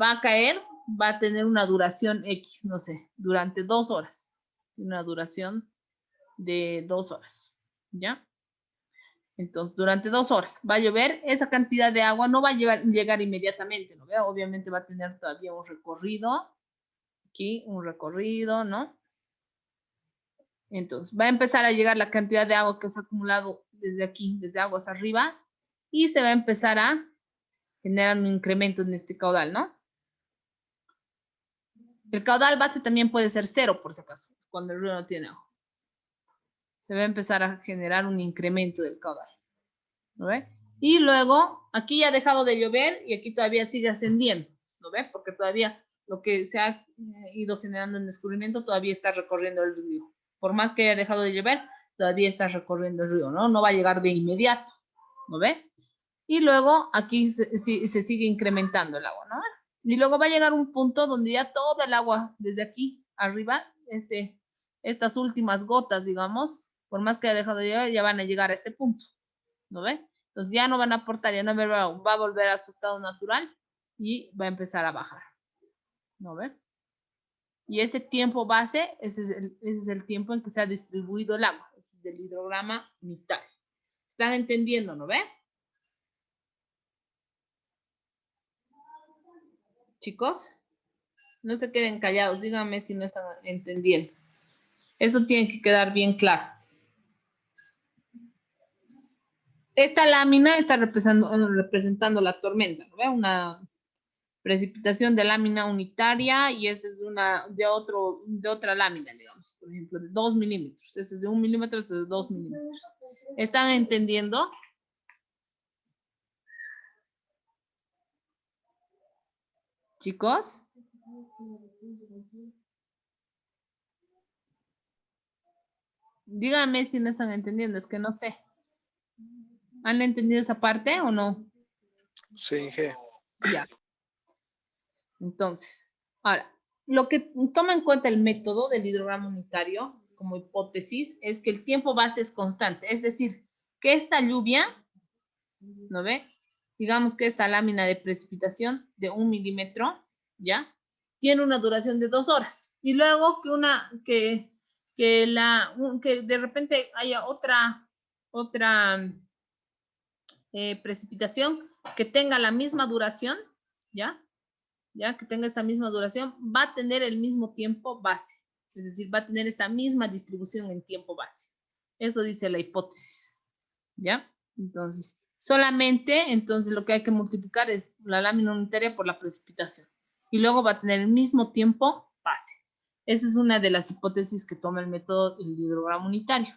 Va a caer, va a tener una duración X, no sé, durante 2 horas. Una duración de 2 horas. ¿Ya? Entonces, durante 2 horas va a llover, esa cantidad de agua no va a llegar inmediatamente, ¿no ve? Obviamente va a tener todavía un recorrido. Aquí, un recorrido, ¿no? Entonces, va a empezar a llegar la cantidad de agua que se ha acumulado desde aquí, desde aguas arriba, y se va a empezar a generar un incremento en este caudal, ¿no? El caudal base también puede ser 0, por si acaso, cuando el río no tiene agua. Se va a empezar a generar un incremento del caudal. ¿No ve? Y luego, aquí ya ha dejado de llover y aquí todavía sigue ascendiendo. ¿No ve? Porque todavía lo que se ha ido generando en el descubrimiento todavía está recorriendo el río. Por más que haya dejado de llover, todavía está recorriendo el río, ¿no? No va a llegar de inmediato. ¿No ve? Y luego aquí se sigue incrementando el agua, ¿no? Y luego va a llegar un punto donde ya toda el agua desde aquí arriba, estas últimas gotas, digamos, por más que haya dejado de llover, ya van a llegar a este punto. ¿No ve? Entonces ya no van a aportar, ya no va a volver a su estado natural y va a empezar a bajar. ¿No ve? Y ese tiempo base, ese es el tiempo en que se ha distribuido el agua. Ese es el hidrograma unitario. ¿Están entendiendo, no ve? Chicos, no se queden callados, díganme si no están entendiendo. Eso tiene que quedar bien claro. Esta lámina está representando la tormenta, ¿no ve? Una Precipitación de lámina unitaria y este es de otra lámina, digamos, por ejemplo, de 2 milímetros. Este es de 1 milímetro, este es de 2 milímetros. ¿Están entendiendo? Chicos. Díganme si no están entendiendo, es que no sé. ¿Han entendido esa parte o no? Sí, Inge. Ya. Entonces, ahora, lo que toma en cuenta el método del hidrograma unitario como hipótesis es que el tiempo base es constante, es decir, que esta lluvia, ¿no ve? Digamos que esta lámina de precipitación de 1 milímetro, ¿ya? Tiene una duración de 2 horas. Y luego que de repente haya otra precipitación que tenga la misma duración, ¿ya? Que tenga esa misma duración, va a tener el mismo tiempo base. Es decir, va a tener esta misma distribución en tiempo base. Eso dice la hipótesis. ¿Ya? Entonces, entonces lo que hay que multiplicar es la lámina unitaria por la precipitación. Y luego va a tener el mismo tiempo base. Esa es una de las hipótesis que toma el método del hidrograma unitario.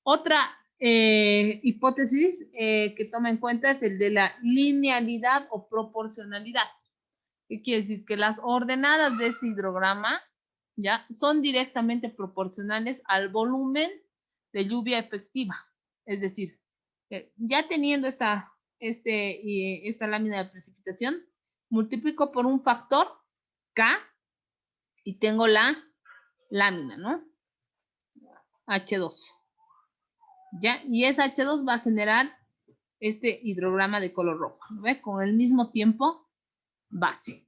Otra hipótesis que toma en cuenta es el de la linealidad o proporcionalidad. ¿Qué quiere decir? Que las ordenadas de este hidrograma, ¿ya? Son directamente proporcionales al volumen de lluvia efectiva. Es decir, ya teniendo esta lámina de precipitación, multiplico por un factor K y tengo la lámina, ¿no? H2. ¿Ya? Y esa H2 va a generar este hidrograma de color rojo, ¿no ve? Con el mismo tiempo base.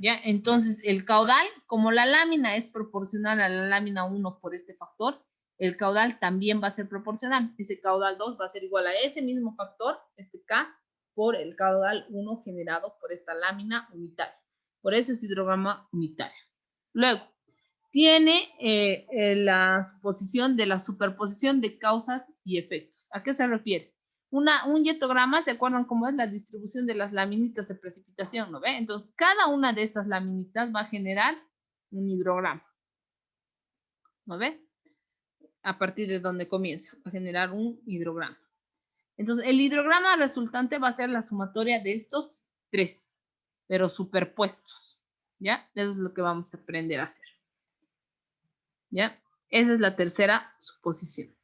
¿Ya? Entonces, el caudal, como la lámina es proporcional a la lámina 1 por este factor, el caudal también va a ser proporcional. Ese caudal 2 va a ser igual a ese mismo factor, este K, por el caudal 1 generado por esta lámina unitaria. Por eso es hidrograma unitario. Luego, tiene la suposición de la superposición de causas y efectos. ¿A qué se refiere? Un yetograma, ¿se acuerdan cómo es la distribución de las laminitas de precipitación? ¿No ve? Entonces, cada una de estas laminitas va a generar un hidrograma. ¿No ve? A partir de donde comienza, va a generar un hidrograma. Entonces, el hidrograma resultante va a ser la sumatoria de estos tres, pero superpuestos. ¿Ya? Eso es lo que vamos a aprender a hacer. ¿Ya? Esa es la tercera suposición.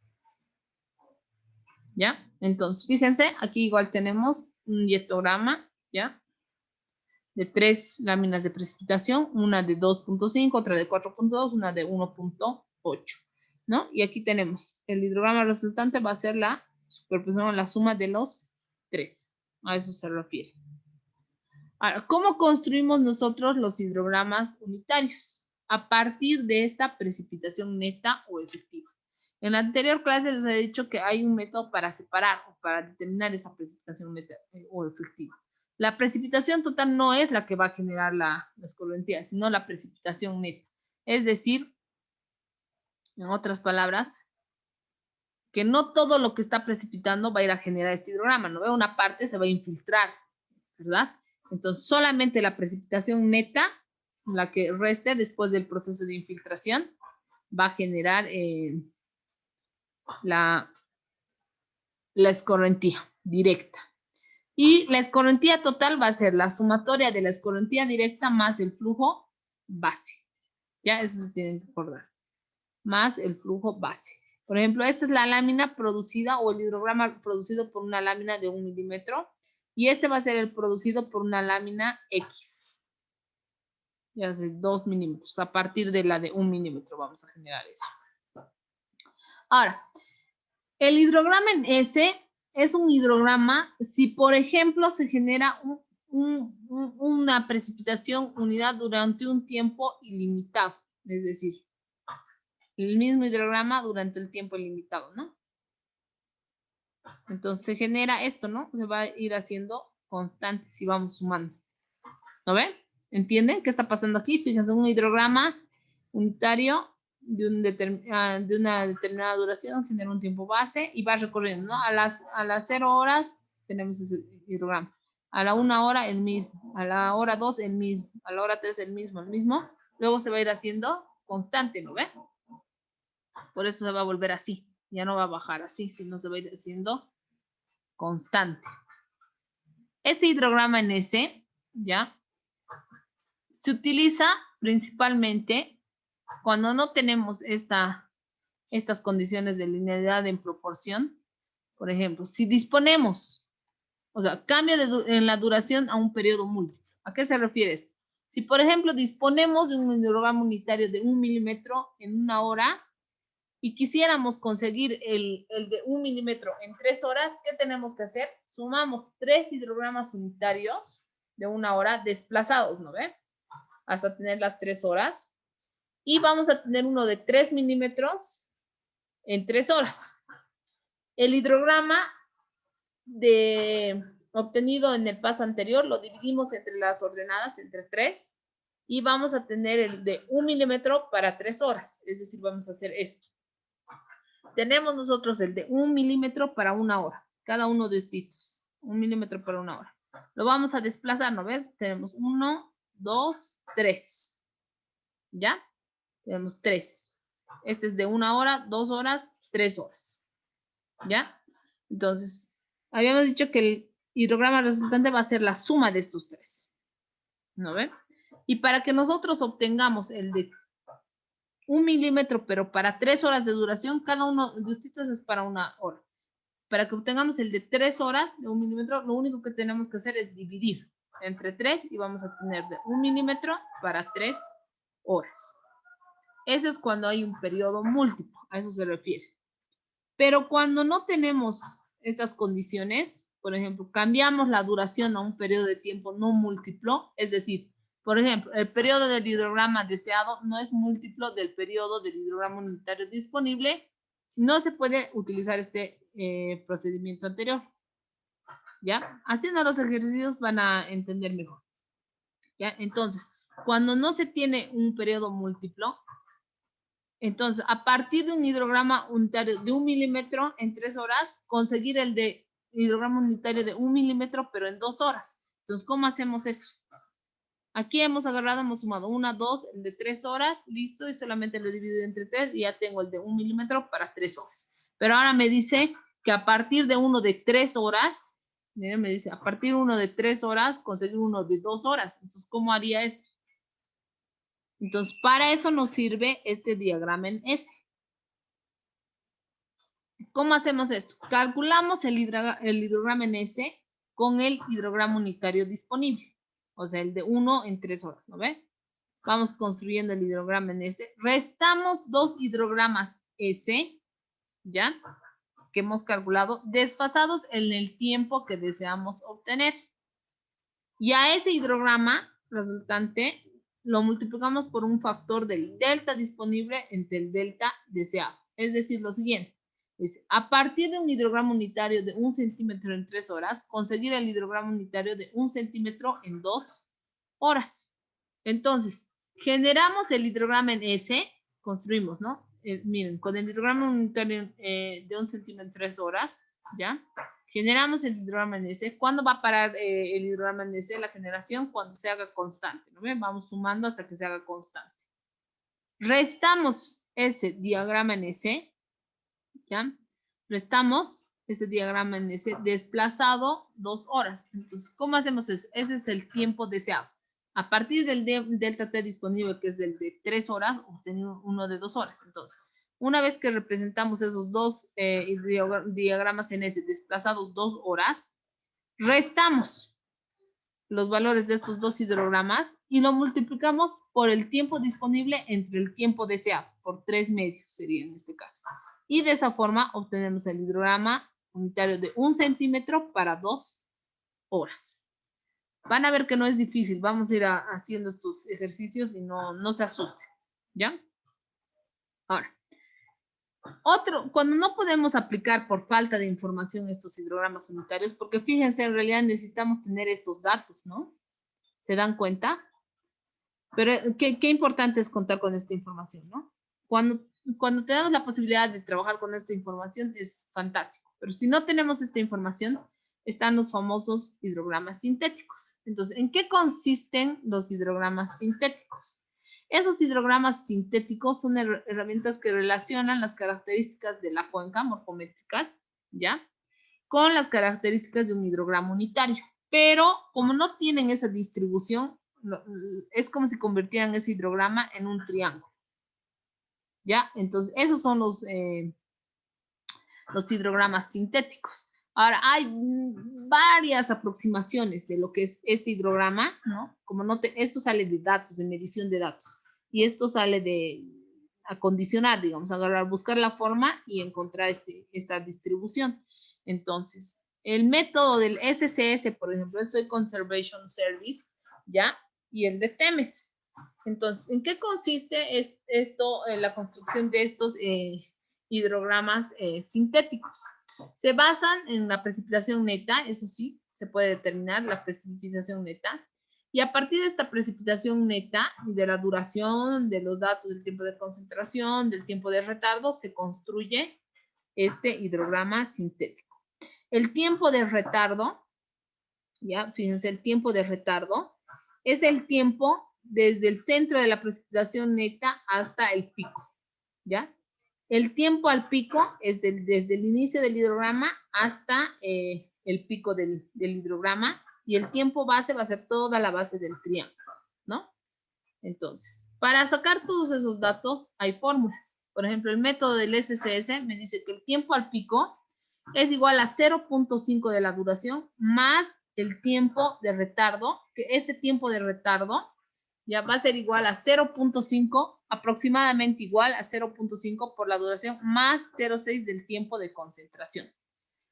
¿Ya? Entonces, fíjense, aquí igual tenemos un yetograma, ¿ya? De 3 láminas de precipitación, una de 2.5, otra de 4.2, una de 1.8, ¿no? Y aquí tenemos, el hidrograma resultante va a ser la superposición o la suma de los 3. A eso se refiere. Ahora, ¿cómo construimos nosotros los hidrogramas unitarios? A partir de esta precipitación neta o efectiva. En la anterior clase les he dicho que hay un método para separar o para determinar esa precipitación neta o efectiva. La precipitación total no es la que va a generar la escorrentía, sino la precipitación neta. Es decir, en otras palabras, que no todo lo que está precipitando va a ir a generar este hidrograma, ¿no? Una parte se va a infiltrar, ¿verdad? Entonces, solamente la precipitación neta, la que reste después del proceso de infiltración, va a generar la escorrentía directa. Y la escorrentía total va a ser la sumatoria de la escorrentía directa más el flujo base. Ya, eso se tienen que acordar. Más el flujo base. Por ejemplo, esta es la lámina producida o el hidrograma producido por una lámina de 1 milímetro. Y este va a ser el producido por una lámina X. Ya es 2 milímetros. A partir de la de 1 milímetro vamos a generar eso. Ahora, el hidrograma en S es un hidrograma si, por ejemplo, se genera una precipitación unidad durante un tiempo ilimitado. Es decir, el mismo hidrograma durante el tiempo ilimitado, ¿no? Entonces se genera esto, ¿no? Se va a ir haciendo constante si vamos sumando. ¿No ven? ¿Entienden qué está pasando aquí? Fíjense, un hidrograma unitario de una determinada duración genera un tiempo base y va recorriendo, ¿no? A las 0 horas tenemos ese hidrograma. A la 1 hora el mismo, a la hora 2 el mismo, a la hora 3 el mismo. Luego se va a ir haciendo constante, ¿no ve? Por eso se va a volver así. Ya no va a bajar así, sino se va a ir haciendo constante. Este hidrograma en S, ¿ya? Se utiliza principalmente cuando no tenemos estas condiciones de linealidad en proporción. Por ejemplo, si disponemos, o sea, cambia en la duración a un periodo múltiplo. ¿A qué se refiere esto? Si, por ejemplo, disponemos de un hidrograma unitario de 1 milímetro en 1 hora y quisiéramos conseguir el de 1 milímetro en 3 horas, ¿qué tenemos que hacer? Sumamos 3 hidrogramas unitarios de 1 hora desplazados, ¿no ve? Hasta tener las 3 horas. Y vamos a tener uno de 3 milímetros en 3 horas. El hidrograma obtenido en el paso anterior lo dividimos entre las ordenadas, entre 3, y vamos a tener el de 1 milímetro para 3 horas. Es decir, vamos a hacer esto. Tenemos nosotros el de 1 milímetro para 1 hora. Cada uno de estos. 1 milímetro para 1 hora. Lo vamos a desplazar, ¿no ven? Tenemos 1, 2, 3. ¿Ya? Tenemos 3. Este es de 1 hora, 2 horas, 3 horas. ¿Ya? Entonces, habíamos dicho que el hidrograma resultante va a ser la suma de estos 3. ¿No ven? Y para que nosotros obtengamos el de 1 milímetro, pero para 3 horas de duración, cada uno de estos es para 1 hora. Para que obtengamos el de 3 horas de 1 milímetro, lo único que tenemos que hacer es dividir entre 3 y vamos a tener de 1 milímetro para 3 horas. Eso es cuando hay un periodo múltiplo, a eso se refiere. Pero cuando no tenemos estas condiciones, por ejemplo, cambiamos la duración a un periodo de tiempo no múltiplo, es decir, por ejemplo, el periodo del hidrograma deseado no es múltiplo del periodo del hidrograma unitario disponible, no se puede utilizar este procedimiento anterior. ¿Ya? Haciendo los ejercicios van a entender mejor. ¿Ya? Entonces, cuando no se tiene un periodo múltiplo, entonces, a partir de un hidrograma unitario de 1 milímetro en 3 horas, conseguir el de hidrograma unitario de 1 milímetro, pero en 2 horas. Entonces, ¿cómo hacemos eso? Aquí hemos agarrado, hemos sumado 1, 2, el de 3 horas, listo, y solamente lo he dividido entre 3 y ya tengo el de 1 milímetro para 3 horas. Pero ahora me dice que a partir de uno de 3 horas, miren, me dice, a partir de uno de 3 horas, conseguir uno de 2 horas. Entonces, ¿cómo haría esto? Entonces, para eso nos sirve este diagrama en S. ¿Cómo hacemos esto? Calculamos el hidrograma en S con el hidrograma unitario disponible. O sea, el de 1 en 3 horas, ¿no ve? Vamos construyendo el hidrograma en S. Restamos 2 hidrogramas S, ¿ya? Que hemos calculado, desfasados en el tiempo que deseamos obtener. Y a ese hidrograma resultante lo multiplicamos por un factor del delta disponible entre el delta deseado. Es decir, lo siguiente. Es, a partir de un hidrograma unitario de 1 centímetro en 3 horas, conseguir el hidrograma unitario de 1 centímetro en 2 horas. Entonces, generamos el hidrograma en S, construimos, ¿no? Miren, con el hidrograma unitario de 1 centímetro en 3 horas, ¿ya? Generamos el hidrograma en S. ¿Cuándo va a parar el hidrograma en S? La generación cuando se haga constante, ¿no ven? Vamos sumando hasta que se haga constante. Restamos ese diagrama en S, ¿ya? Restamos ese diagrama en S desplazado 2 horas. Entonces, ¿cómo hacemos eso? Ese es el tiempo deseado. A partir del delta T disponible, que es el de 3 horas, obtenemos uno de 2 horas. Entonces, una vez que representamos esos dos diagramas en S desplazados 2 horas, restamos los valores de estos dos hidrogramas y lo multiplicamos por el tiempo disponible entre el tiempo deseado, por 3 medios sería en este caso. Y de esa forma obtenemos el hidrograma unitario de 1 centímetro para 2 horas. Van a ver que no es difícil. Vamos a ir haciendo estos ejercicios y no se asusten. ¿Ya? Ahora, cuando no podemos aplicar por falta de información estos hidrogramas unitarios, porque fíjense, en realidad necesitamos tener estos datos, ¿no? ¿Se dan cuenta? Pero qué importante es contar con esta información, ¿no? Cuando tenemos la posibilidad de trabajar con esta información es fantástico. Pero si no tenemos esta información, están los famosos hidrogramas sintéticos. Entonces, ¿en qué consisten los hidrogramas sintéticos? Esos hidrogramas sintéticos son herramientas que relacionan las características de la cuenca morfométricas, ¿ya? Con las características de un hidrograma unitario. Pero como no tienen esa distribución, es como si convirtieran ese hidrograma en un triángulo. ¿Ya? Entonces, esos son los hidrogramas sintéticos. Ahora, hay varias aproximaciones de lo que es este hidrograma, ¿no? Como esto sale de datos, de medición de datos. Y esto sale de acondicionar, digamos, agarrar, buscar la forma y encontrar esta distribución. Entonces, el método del SCS, por ejemplo, el Soil Conservation Service, ¿ya? Y el de TEMES. Entonces, ¿en qué consiste esto, la construcción de estos hidrogramas sintéticos? Se basan en la precipitación neta, eso sí, se puede determinar la precipitación neta. Y a partir de esta precipitación neta y de la duración, de los datos del tiempo de concentración, del tiempo de retardo, se construye este hidrograma sintético. El tiempo de retardo, ya, fíjense, el tiempo de retardo es el tiempo desde el centro de la precipitación neta hasta el pico, ¿ya? El tiempo al pico es desde el inicio del hidrograma hasta el pico del hidrograma, y el tiempo base va a ser toda la base del triángulo, ¿no? Entonces, para sacar todos esos datos hay fórmulas. Por ejemplo, el método del SCS me dice que el tiempo al pico es igual a 0.5 de la duración más el tiempo de retardo, que este tiempo de retardo ya va a ser igual a 0.5, aproximadamente igual a 0.5 por la duración más 0.6 del tiempo de concentración.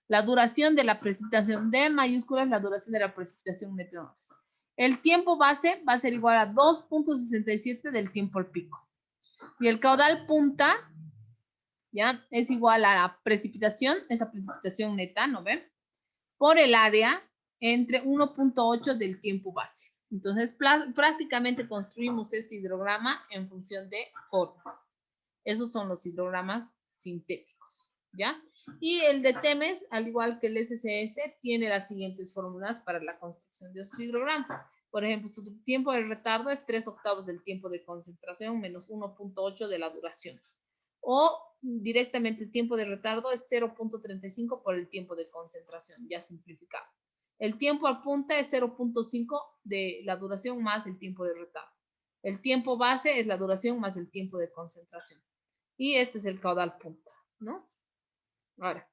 La duración de la precipitación D mayúscula es la duración de la precipitación neta. El tiempo base va a ser igual a 2.67 del tiempo al pico. Y el caudal punta, ya, es igual a la precipitación, esa precipitación neta, ¿no ven? Por el área entre 1.8 del tiempo base. Entonces, prácticamente construimos este hidrograma en función de fórmulas. Esos son los hidrogramas sintéticos, ¿ya? Y el de TEMES, al igual que el SCS, tiene las siguientes fórmulas para la construcción de esos hidrogramas. Por ejemplo, su tiempo de retardo es 3/8 del tiempo de concentración menos 1.8 de la duración. O directamente el tiempo de retardo es 0.35 por el tiempo de concentración, ya simplificado. El tiempo a punta es 0.5 de la duración más el tiempo de retardo. El tiempo base es la duración más el tiempo de concentración. Y este es el caudal punta, ¿no? Ahora,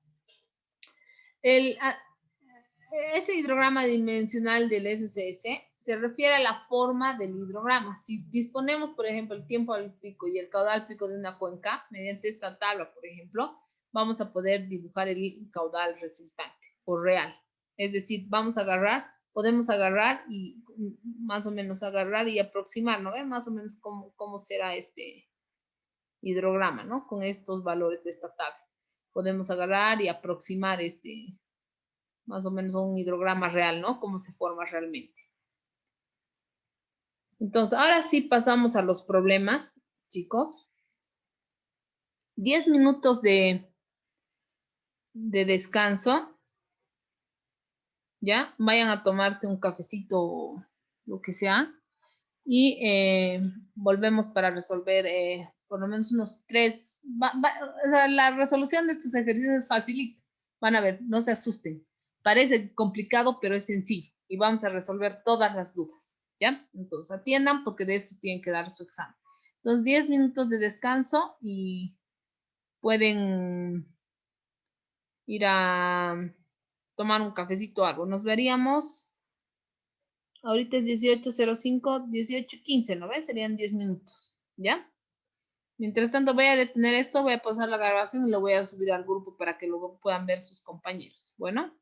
ese hidrograma dimensional del SCS se refiere a la forma del hidrograma. Si disponemos, por ejemplo, el tiempo al pico y el caudal pico de una cuenca, mediante esta tabla, por ejemplo, vamos a poder dibujar el caudal resultante o real. Es decir, podemos agarrar y más o menos agarrar y aproximar, ¿no? Más o menos cómo será este hidrograma, ¿no? Con estos valores de esta tabla. Podemos agarrar y aproximar más o menos un hidrograma real, ¿no? Cómo se forma realmente. Entonces, ahora sí pasamos a los problemas, chicos. 10 minutos de descanso. ¿Ya? Vayan a tomarse un cafecito o lo que sea. Y volvemos para resolver por lo menos unos 3. O sea, la resolución de estos ejercicios es facilita. Van a ver, no se asusten. Parece complicado, pero es sencillo. Y vamos a resolver todas las dudas. ¿Ya? Entonces, atiendan porque de esto tienen que dar su examen. Entonces, 10 minutos de descanso y pueden ir a tomar un cafecito o algo. Nos veríamos. Ahorita es 18:05, 18:15, ¿no ves? Serían 10 minutos, ¿ya? Mientras tanto, voy a detener esto, voy a pasar la grabación y lo voy a subir al grupo para que luego puedan ver sus compañeros. Bueno.